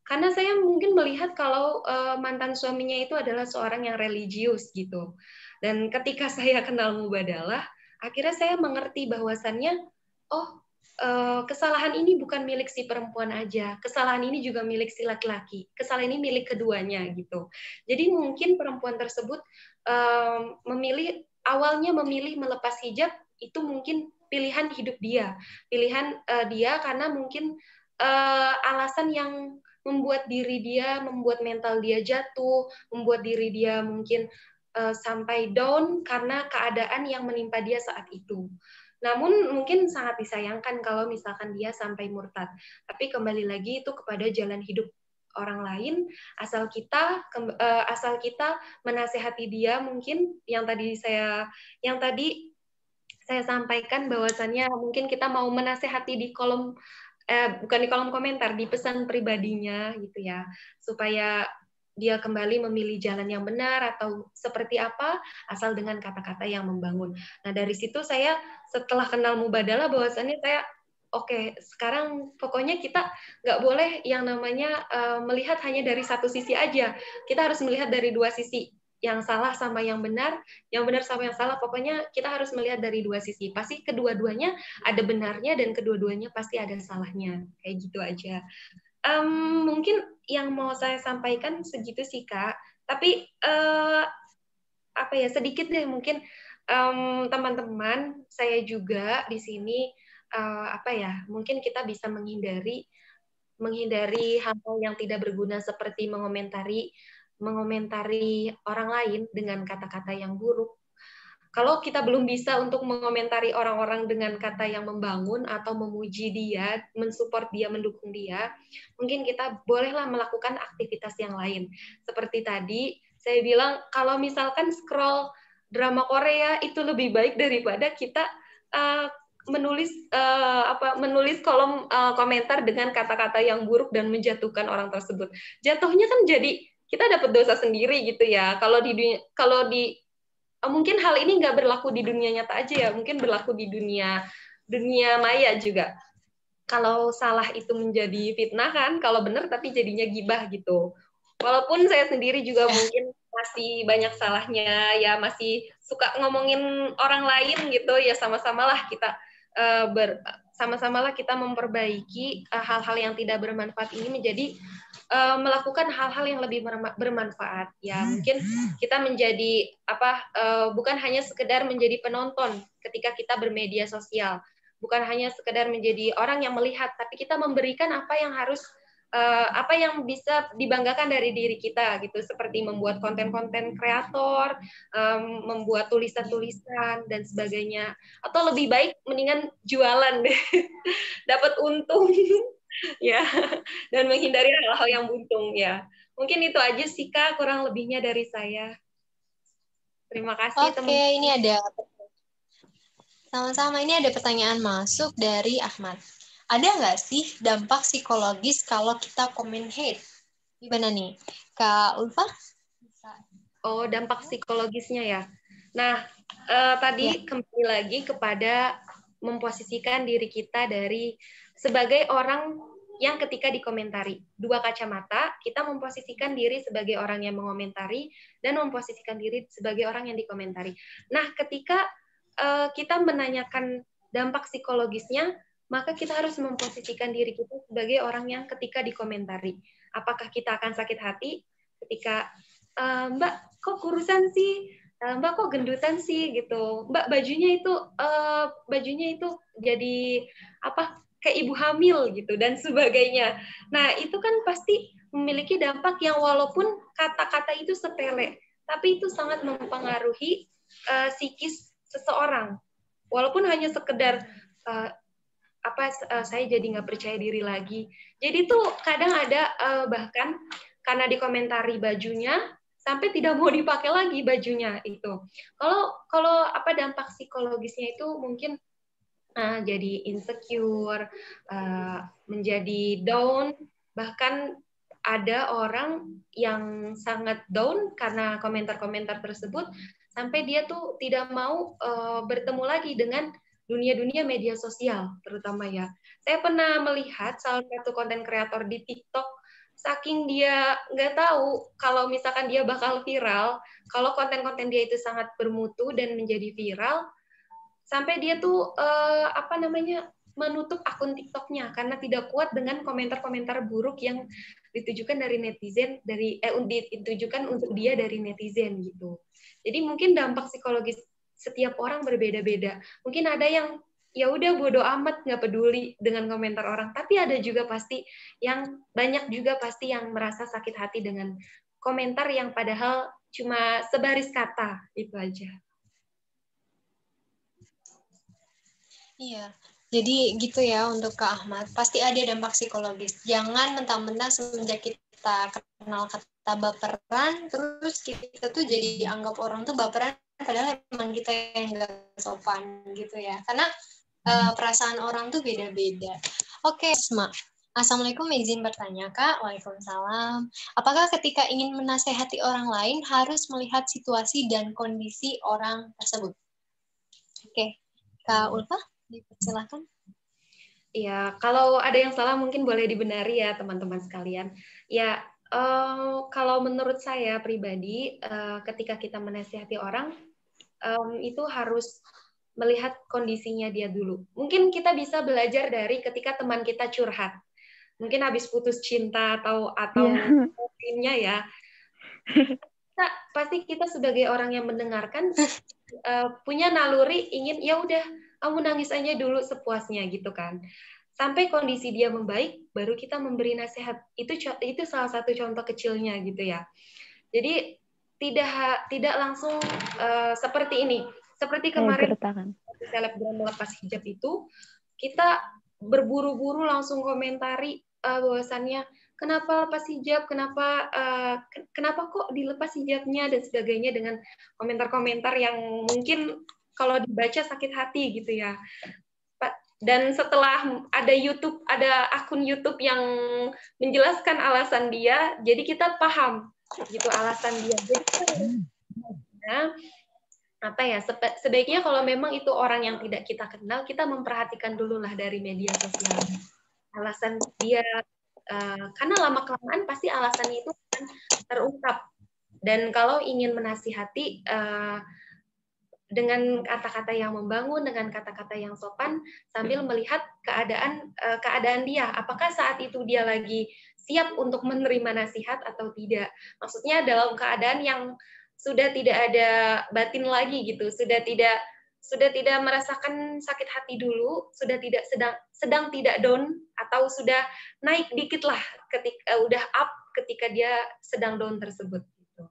Karena saya mungkin melihat kalau mantan suaminya itu adalah seorang yang religius gitu. Dan ketika saya kenal Mubadalah, akhirnya saya mengerti bahwasannya, kesalahan ini bukan milik si perempuan aja, kesalahan ini juga milik si laki-laki, kesalahan ini milik keduanya gitu. Jadi mungkin perempuan tersebut awalnya memilih melepas hijab itu mungkin pilihan hidup dia, pilihan dia karena mungkin alasan yang membuat mental dia jatuh, membuat diri dia mungkin sampai down karena keadaan yang menimpa dia saat itu. Namun mungkin sangat disayangkan kalau misalkan dia sampai murtad. Tapi kembali lagi itu kepada jalan hidup orang lain, asal kita menasehati dia mungkin yang tadi saya sampaikan bahwasannya mungkin kita mau menasehati di kolom bukan di kolom komentar, di pesan pribadinya gitu ya, supaya dia kembali memilih jalan yang benar atau seperti apa, asal dengan kata-kata yang membangun. Nah dari situ saya setelah kenal Mubadalah bahwasannya saya oke, sekarang pokoknya kita nggak boleh yang namanya melihat hanya dari satu sisi aja, kita harus melihat dari dua sisi, yang salah sama yang benar sama yang salah, pokoknya kita harus melihat dari dua sisi. Pasti kedua-duanya ada benarnya dan kedua-duanya pasti ada salahnya. Kayak gitu aja. Mungkin yang mau saya sampaikan segitu sih Kak. Tapi sedikit deh mungkin teman-teman saya juga di sini mungkin kita bisa menghindari hal-hal yang tidak berguna seperti mengomentari orang lain dengan kata-kata yang buruk. Kalau kita belum bisa untuk mengomentari orang-orang dengan kata yang membangun atau memuji dia, mensupport dia, mendukung dia, mungkin kita bolehlah melakukan aktivitas yang lain. Seperti tadi saya bilang, kalau misalkan scroll drama Korea itu lebih baik daripada kita menulis kolom komentar dengan kata-kata yang buruk dan menjatuhkan orang tersebut. Jatuhnya kan jadi kita dapat dosa sendiri gitu ya. Mungkin hal ini nggak berlaku di dunia nyata aja ya, mungkin berlaku di dunia maya juga. Kalau salah itu menjadi fitnah kan, kalau benar tapi jadinya gibah gitu. Walaupun saya sendiri juga mungkin masih banyak salahnya ya, masih suka ngomongin orang lain gitu ya, sama-samalah kita kita memperbaiki hal-hal yang tidak bermanfaat ini menjadi melakukan hal-hal yang lebih bermanfaat ya. Mungkin kita menjadi bukan hanya sekedar menjadi penonton ketika kita bermedia sosial, bukan hanya sekedar menjadi orang yang melihat, tapi kita memberikan apa yang bisa dibanggakan dari diri kita gitu, seperti membuat konten-konten kreator, membuat tulisan-tulisan dan sebagainya, atau lebih baik mendingan jualan deh dapat untung ya, dan menghindari hal-hal yang buntung ya. Mungkin itu aja sih Kak, kurang lebihnya dari saya. Terima kasih Oke, teman-teman. ini ada sama-sama. Ini ada pertanyaan masuk dari Ahmad. Ada nggak sih dampak psikologis kalau kita komen hate? Gimana nih, Kak Ulfa? Oh, dampak psikologisnya ya. Nah, tadi kembali lagi kepada memposisikan diri kita dari sebagai orang yang ketika dikomentari. Dua kacamata, kita memposisikan diri sebagai orang yang mengomentari dan memposisikan diri sebagai orang yang dikomentari. Nah, ketika kita menanyakan dampak psikologisnya, maka kita harus memposisikan diri kita sebagai orang yang ketika dikomentari. Apakah kita akan sakit hati ketika Mbak kok kurusan sih, Mbak kok gendutan sih gitu, Mbak bajunya itu jadi apa kayak ibu hamil gitu dan sebagainya. Nah itu kan pasti memiliki dampak yang walaupun kata-kata itu sepele, tapi itu sangat mempengaruhi psikis seseorang. Walaupun hanya sekedar saya jadi nggak percaya diri lagi. Jadi tuh kadang ada bahkan karena dikomentari bajunya sampai tidak mau dipakai lagi bajunya itu. Kalau dampak psikologisnya itu mungkin jadi insecure, menjadi down, bahkan ada orang yang sangat down karena komentar-komentar tersebut sampai dia tuh tidak mau bertemu lagi dengan dunia-dunia media sosial terutama ya. Saya pernah melihat salah satu konten kreator di TikTok, saking dia nggak tahu kalau misalkan dia bakal viral, kalau konten-konten dia itu sangat bermutu dan menjadi viral, sampai dia tuh menutup akun TikToknya karena tidak kuat dengan komentar-komentar buruk yang ditujukan dari netizen, ditujukan untuk dia dari netizen gitu. Jadi mungkin dampak psikologis setiap orang berbeda-beda. Mungkin ada yang ya udah bodo amat, nggak peduli dengan komentar orang, tapi ada juga pasti yang banyak juga pasti yang merasa sakit hati dengan komentar yang padahal cuma sebaris kata, itu aja. Iya, jadi gitu ya untuk Kak Ahmad. Pasti ada dampak psikologis. Jangan mentang-mentang semenjak kita kenal kata baperan, terus kita tuh jadi anggap orang tuh baperan, padahal emang kita yang nggak sopan gitu ya. Karena perasaan orang tuh beda-beda. Oke, Asma. Assalamualaikum, izin bertanya Kak. Waalaikumsalam. Apakah ketika ingin menasehati orang lain harus melihat situasi dan kondisi orang tersebut? Oke, Kak Ulfa? Dipersilakan. Ya, kalau ada yang salah mungkin boleh dibenari ya teman-teman sekalian. Ya, kalau menurut saya pribadi, ketika kita menasihati orang, itu harus melihat kondisinya dia dulu. Mungkin kita bisa belajar dari ketika teman kita curhat. Mungkin habis putus cinta atau lainnya ya. Pasti kita sebagai orang yang mendengarkan punya naluri ingin ya udah kamu nangis aja dulu sepuasnya gitu kan. Sampai kondisi dia membaik, baru kita memberi nasihat. Itu salah satu contoh kecilnya gitu ya. Jadi tidak langsung seperti ini. Seperti kemarin selebgram melepas hijab itu, kita berburu-buru langsung komentari bahwasannya kenapa lepas hijab, kenapa kok dilepas hijabnya dan sebagainya dengan komentar-komentar yang mungkin kalau dibaca sakit hati gitu ya. Dan setelah ada akun YouTube yang menjelaskan alasan dia, jadi kita paham gitu alasan dia. Jadi sebaiknya kalau memang itu orang yang tidak kita kenal, kita memperhatikan dulu lah dari media sosial. Alasan dia karena lama-kelamaan pasti alasannya itu akan terungkap. Dan kalau ingin menasihati dengan kata-kata yang membangun, dengan kata-kata yang sopan, sambil melihat keadaan dia. Apakah saat itu dia lagi siap untuk menerima nasihat atau tidak? Maksudnya dalam keadaan yang sudah tidak ada batin lagi gitu, sudah tidak merasakan sakit hati dulu, sudah tidak sedang tidak down atau sudah naik dikit lah ketika udah up ketika dia sedang down tersebut. Gitu.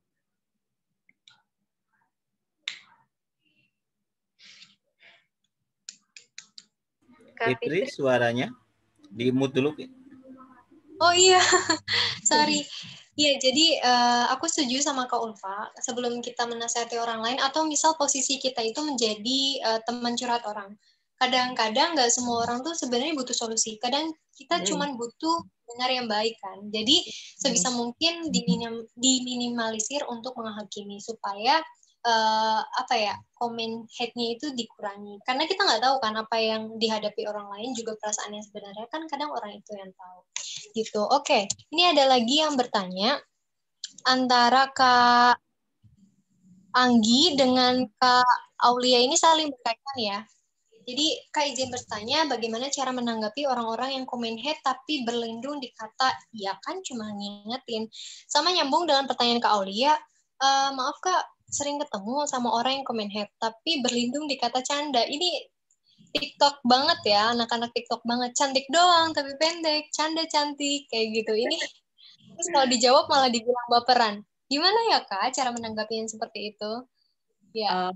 Fitri, suaranya di mute dulu. Oh iya, sorry. Iya, jadi aku setuju sama Kak Ulfa. Sebelum kita menasihati orang lain, atau misal posisi kita itu menjadi teman curhat orang. Kadang-kadang nggak semua orang tuh sebenarnya butuh solusi. Kadang kita cuman butuh dengar yang baik kan. Jadi sebisa mungkin diminimalisir untuk menghakimi supaya komen hate-nya itu dikurangi. Karena kita nggak tahu kan apa yang dihadapi orang lain, juga perasaan yang sebenarnya kan kadang orang itu yang tahu. Gitu. Oke, ini ada lagi yang bertanya antara Kak Anggi dengan Kak Aulia ini saling berkaitan ya. Jadi Kak izin bertanya bagaimana cara menanggapi orang-orang yang komen hate tapi berlindung di kata iya kan cuma ngingetin. Sama nyambung dengan pertanyaan Kak Aulia, maaf Kak, sering ketemu sama orang yang komen hate tapi berlindung di kata canda. Ini TikTok banget ya, anak-anak TikTok banget. Cantik doang tapi pendek, canda cantik kayak gitu. Ini terus kalau dijawab malah dibilang baperan. Gimana ya Kak cara menanggapi yang seperti itu? Ya.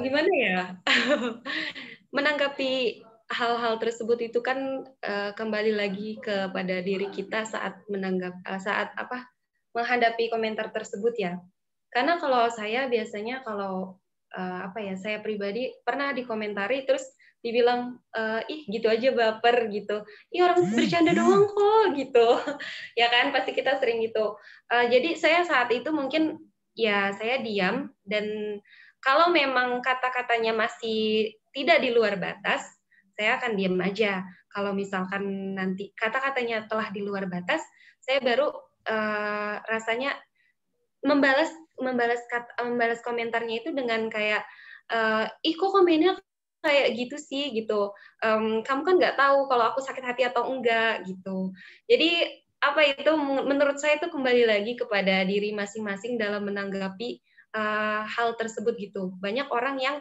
Gimana ya? Menanggapi hal-hal tersebut itu kan kembali lagi kepada diri kita saat menghadapi komentar tersebut ya. Karena kalau saya biasanya saya pribadi pernah dikomentari terus dibilang ih gitu aja baper gitu. Ih orang bercanda doang kok gitu. Ya kan pasti kita sering gitu. Jadi saya saat itu mungkin ya saya diam, dan kalau memang kata-katanya masih tidak di luar batas, saya akan diam aja. Kalau misalkan nanti kata-katanya telah di luar batas, saya baru rasanya membalas komentarnya itu dengan kayak ih kok komennya kayak gitu sih gitu. Kamu kan nggak tahu kalau aku sakit hati atau enggak gitu. Jadi menurut saya itu kembali lagi kepada diri masing-masing dalam menanggapi hal tersebut gitu. Banyak orang yang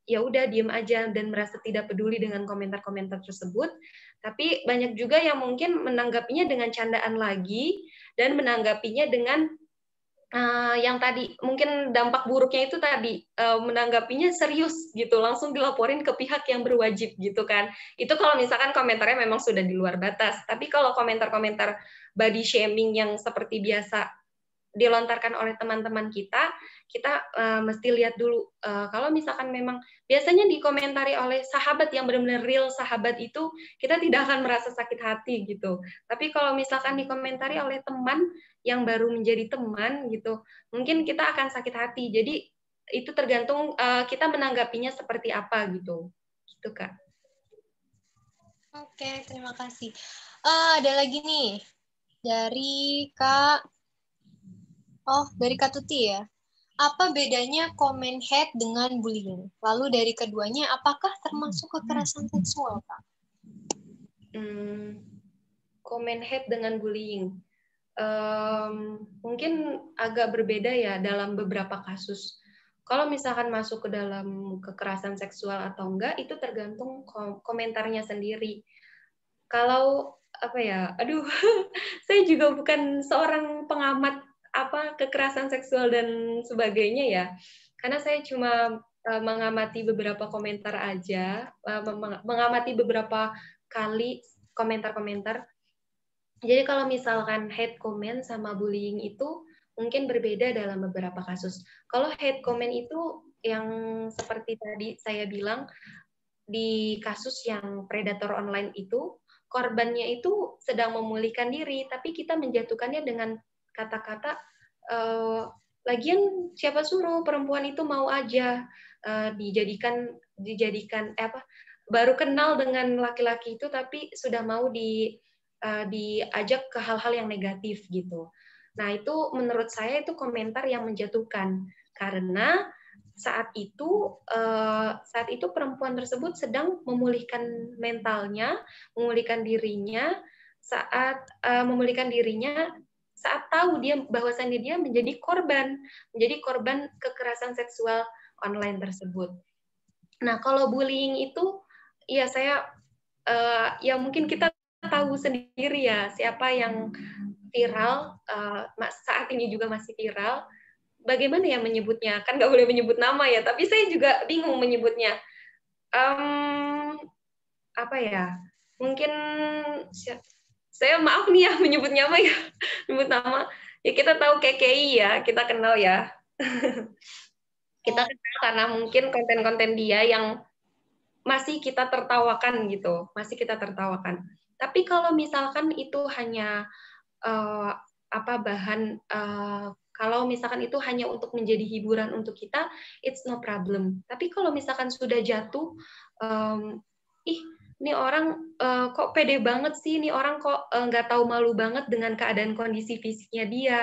ya udah diem aja dan merasa tidak peduli dengan komentar-komentar tersebut, tapi banyak juga yang mungkin menanggapinya dengan candaan lagi dan menanggapinya dengan yang tadi mungkin dampak buruknya itu tadi menanggapinya serius gitu, langsung dilaporin ke pihak yang berwajib gitu kan. Itu kalau misalkan komentarnya memang sudah di luar batas. Tapi kalau komentar-komentar body shaming yang seperti biasa dilontarkan oleh teman-teman kita mesti lihat dulu. Kalau misalkan memang biasanya dikomentari oleh sahabat yang benar-benar real sahabat itu, kita tidak akan merasa sakit hati gitu. Tapi kalau misalkan dikomentari oleh teman yang baru menjadi teman gitu, mungkin kita akan sakit hati. Jadi itu tergantung kita menanggapinya seperti apa gitu. Gitu Kak. Oke, terima kasih. Ada lagi nih dari Kak Tuti ya. Apa bedanya komen hate dengan bullying? Lalu dari keduanya, apakah termasuk kekerasan seksual, Kak? Komen hate dengan bullying. Mungkin agak berbeda ya dalam beberapa kasus. Kalau misalkan masuk ke dalam kekerasan seksual atau enggak, itu tergantung komentarnya sendiri. Kalau saya juga bukan seorang pengamat kekerasan seksual dan sebagainya ya, karena saya cuma mengamati beberapa komentar aja, mengamati beberapa kali komentar-komentar. Jadi kalau misalkan hate comment sama bullying itu mungkin berbeda dalam beberapa kasus. Kalau hate comment itu yang seperti tadi saya bilang, di kasus yang predator online itu, korbannya itu sedang memulihkan diri, tapi kita menjatuhkannya dengan kata-kata, lagian siapa suruh perempuan itu mau aja dijadikan baru kenal dengan laki-laki itu, tapi sudah mau diajak ke hal-hal yang negatif gitu. Nah itu menurut saya itu komentar yang menjatuhkan, karena saat itu perempuan tersebut sedang memulihkan mentalnya, memulihkan dirinya saat tahu bahwasannya dia menjadi korban kekerasan seksual online tersebut. Nah kalau bullying itu ya ya mungkin kita tahu sendiri ya siapa yang viral, saat ini juga masih viral. Bagaimana ya menyebutnya? Kan nggak boleh menyebut nama ya, tapi saya juga bingung menyebutnya. Mungkin Saya maaf nih ya menyebut nama ya, menyebut nama. Ya kita tahu KKI ya, kita kenal ya. Kita kenal karena mungkin konten-konten dia yang masih kita tertawakan gitu, masih kita tertawakan. Tapi kalau misalkan itu hanya bahan kalau misalkan itu hanya untuk menjadi hiburan untuk kita, it's no problem. Tapi kalau misalkan sudah jatuh, ini orang kok pede banget sih, ini orang kok nggak tahu malu banget dengan keadaan kondisi fisiknya dia,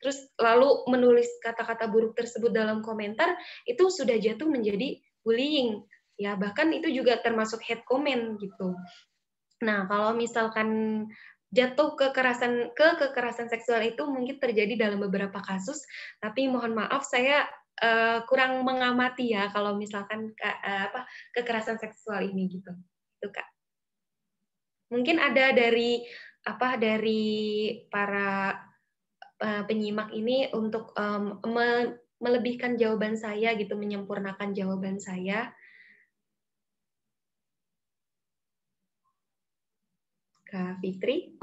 terus lalu menulis kata-kata buruk tersebut dalam komentar, itu sudah jatuh menjadi bullying, ya bahkan itu juga termasuk hate comment gitu. Nah kalau misalkan jatuh kekerasan seksual itu mungkin terjadi dalam beberapa kasus, tapi mohon maaf saya kurang mengamati ya kalau misalkan kekerasan seksual ini gitu. Itu Kak. Mungkin ada dari para penyimak ini untuk melebihkan jawaban saya gitu, menyempurnakan jawaban saya. Kak Fitri.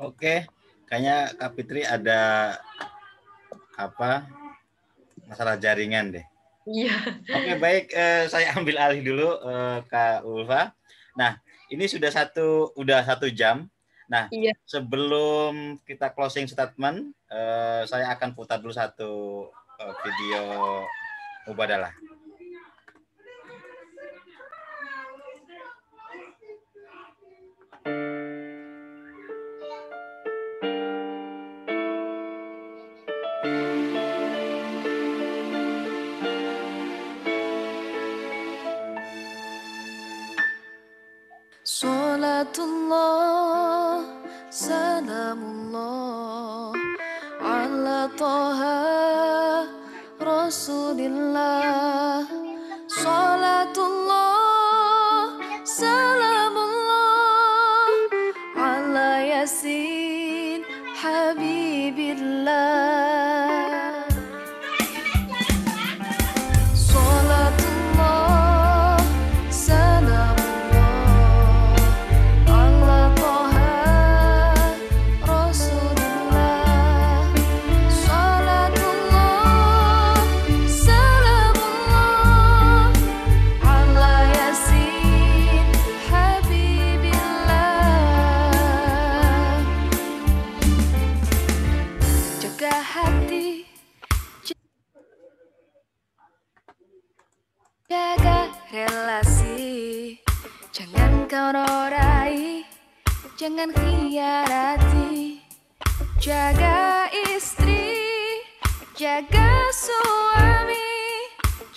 Oke, kayaknya Kak Fitri ada masalah jaringan deh. Iya. Oke, baik, saya ambil alih dulu Kak Ulfa. Nah, ini sudah satu jam. Nah, iya. Sebelum kita closing statement, saya akan putar dulu satu video mubadalah. Salatullah, salamullah ala Taha Rasulillah. Salatullah, salamullah ala Yasin Habibillah. Jaga relasi, jangan kau norai, jangan khianati. Jaga istri, jaga suami,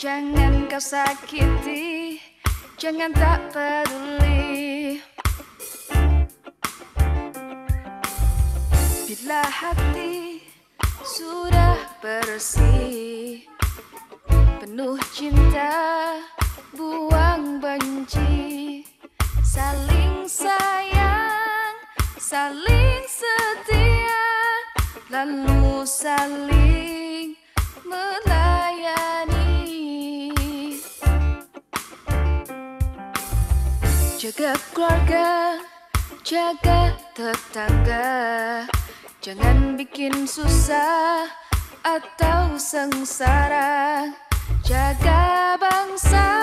jangan kau sakiti, jangan tak peduli. Bila hati sudah bersih, penuh cinta, buang benci, saling sayang, saling setia, lalu saling melayani. Jaga keluarga, jaga tetangga, jangan bikin susah atau sengsara. Jaga bangsa,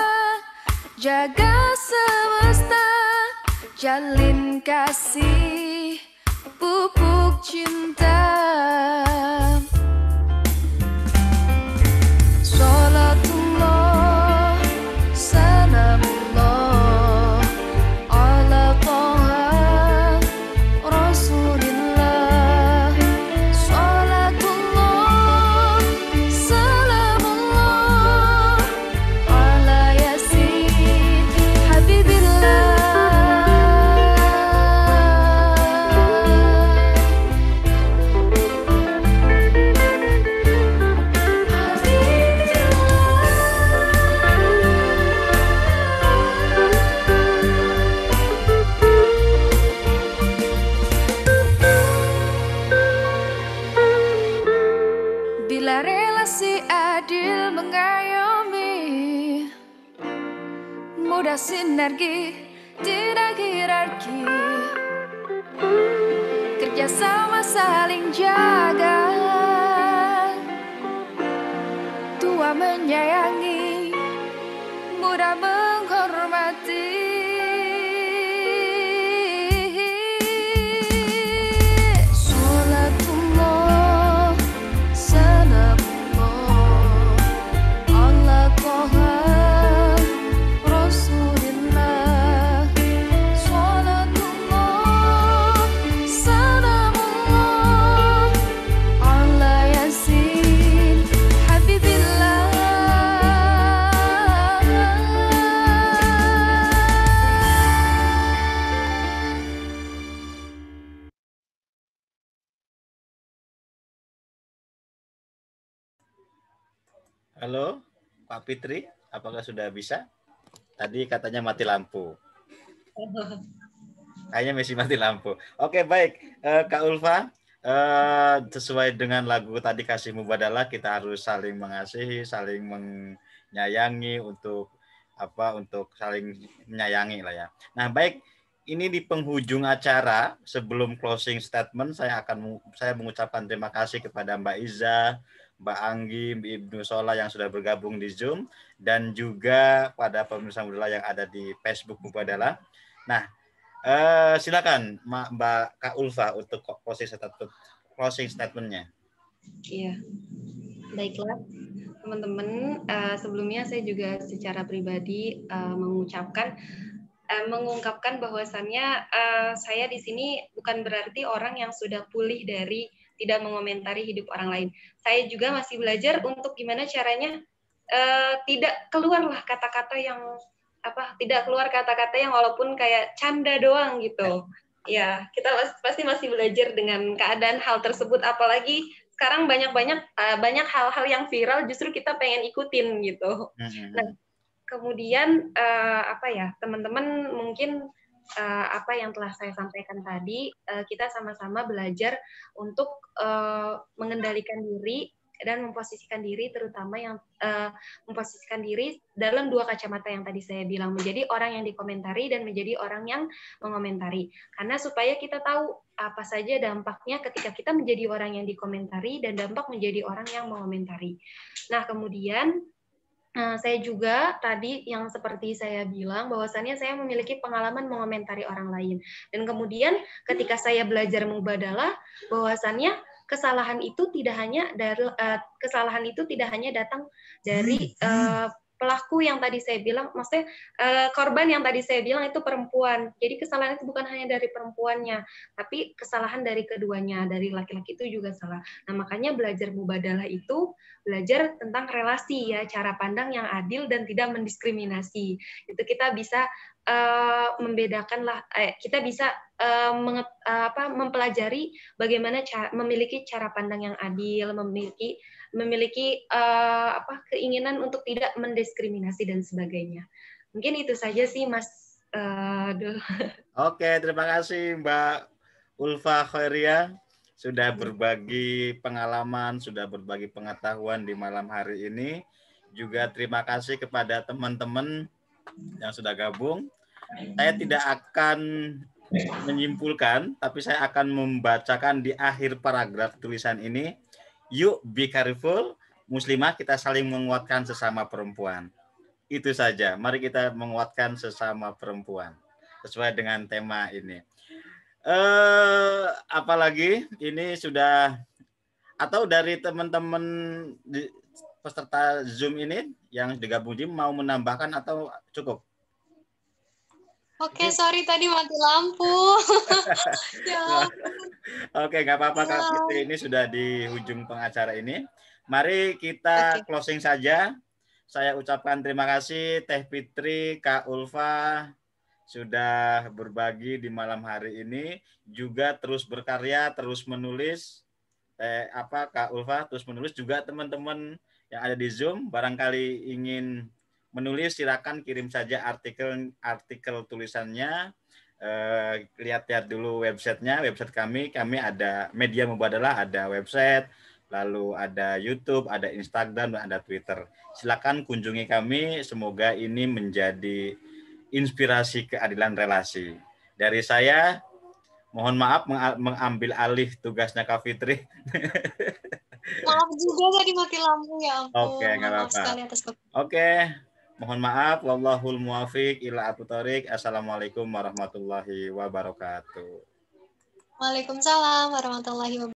jaga semesta, jalin kasih, pupuk cinta. Salatullah, salamullah ala Taha Rasulillah. Salatullah, salamullah ala Yasin Habibillah. supaya sinergi tidak hierarki, kerjasama saling jaga, tua menyayangi, muda menghormati. Salatullah, salamullah, ala Toha Rasulillah. Salatullah, salamullah, ala Yasin Habibillah. Halo, Pak Fitri, apakah sudah bisa? Tadi katanya mati lampu. Kayaknya masih mati lampu. Oke, baik. Kak Ulfa, sesuai dengan lagu tadi Kasih Mubadalah, kita harus saling mengasihi, saling menyayangi untuk untuk saling menyayangi lah ya. Nah, baik. Ini di penghujung acara, sebelum closing statement, saya mengucapkan terima kasih kepada Mbak Iza, Mbak Anggi, Mbak Ibnu Sola yang sudah bergabung di Zoom, dan juga pada pemirsa Mubadalah yang ada di Facebook Mubadalah. Nah, silakan Mbak Kak Ulfa untuk closing statement-nya. Iya, baiklah teman-teman. Sebelumnya saya juga secara pribadi mengungkapkan bahwasannya saya di sini bukan berarti orang yang sudah pulih dari tidak mengomentari hidup orang lain. Saya juga masih belajar untuk gimana caranya tidak keluarlah kata-kata yang tidak keluar kata-kata yang walaupun kayak canda doang gitu. Ya, kita pasti masih belajar dengan keadaan hal tersebut, apalagi sekarang banyak hal-hal yang viral justru kita pengen ikutin gitu. Nah, kemudian teman-teman mungkin apa yang telah saya sampaikan tadi, kita sama-sama belajar untuk mengendalikan diri dan memposisikan diri, terutama yang memposisikan diri dalam dua kacamata yang tadi saya bilang, menjadi orang yang dikomentari dan menjadi orang yang mengomentari. Karena supaya kita tahu apa saja dampaknya ketika kita menjadi orang yang dikomentari dan dampak menjadi orang yang mengomentari. Nah, kemudian saya juga tadi yang seperti saya bilang bahwasannya saya memiliki pengalaman mengomentari orang lain, dan kemudian ketika saya belajar mubadalah bahwasannya kesalahan itu tidak hanya datang dari pelaku yang tadi saya bilang, maksudnya korban yang tadi saya bilang itu perempuan. Jadi kesalahan itu bukan hanya dari perempuannya, tapi kesalahan dari keduanya, dari laki-laki itu juga salah. Nah, makanya belajar mubadalah itu belajar tentang relasi ya, cara pandang yang adil dan tidak mendiskriminasi. Itu kita bisa kita bisa mempelajari bagaimana memiliki cara pandang yang adil, memiliki keinginan untuk tidak mendiskriminasi dan sebagainya. Mungkin itu saja sih, Mas Dul. Oke, terima kasih Mbak Ulfa Khairia sudah berbagi pengalaman, sudah berbagi pengetahuan di malam hari ini. Juga terima kasih kepada teman-teman yang sudah gabung. Saya tidak akan menyimpulkan, tapi saya akan membacakan di akhir paragraf tulisan ini. Yuk be careful, muslimah, kita saling menguatkan sesama perempuan. Itu saja, mari kita menguatkan sesama perempuan sesuai dengan tema ini. Apalagi ini sudah, atau dari teman-teman peserta Zoom ini yang digabung mau menambahkan atau cukup? Oke, sorry tadi mati lampu. Ya. Oke, nggak apa-apa Kak Fitri, ini sudah di ujung pengacara ini. Mari kita closing saja. Saya ucapkan terima kasih Teh Fitri, Kak Ulfa sudah berbagi di malam hari ini, juga terus berkarya, terus menulis. Kak Ulfa terus menulis, juga teman-teman yang ada di Zoom barangkali ingin menulis, silakan kirim saja artikel tulisannya. Lihat dulu websitenya, website kami ada Media Mubadalah, ada website, lalu ada YouTube, ada Instagram, dan ada Twitter. Silakan kunjungi kami, semoga ini menjadi inspirasi keadilan relasi. Dari saya, mohon maaf mengambil alih tugasnya Kak Fitri. Maaf juga tadi mati lampu, ya ampun. Oke, nggak Maaf apa-apa. sekali atas Oke, mohon maaf. Wallahul muwafiq ila aqwamit thoriq. Assalamualaikum warahmatullahi wabarakatuh. Waalaikumsalam warahmatullahi wabarakatuh.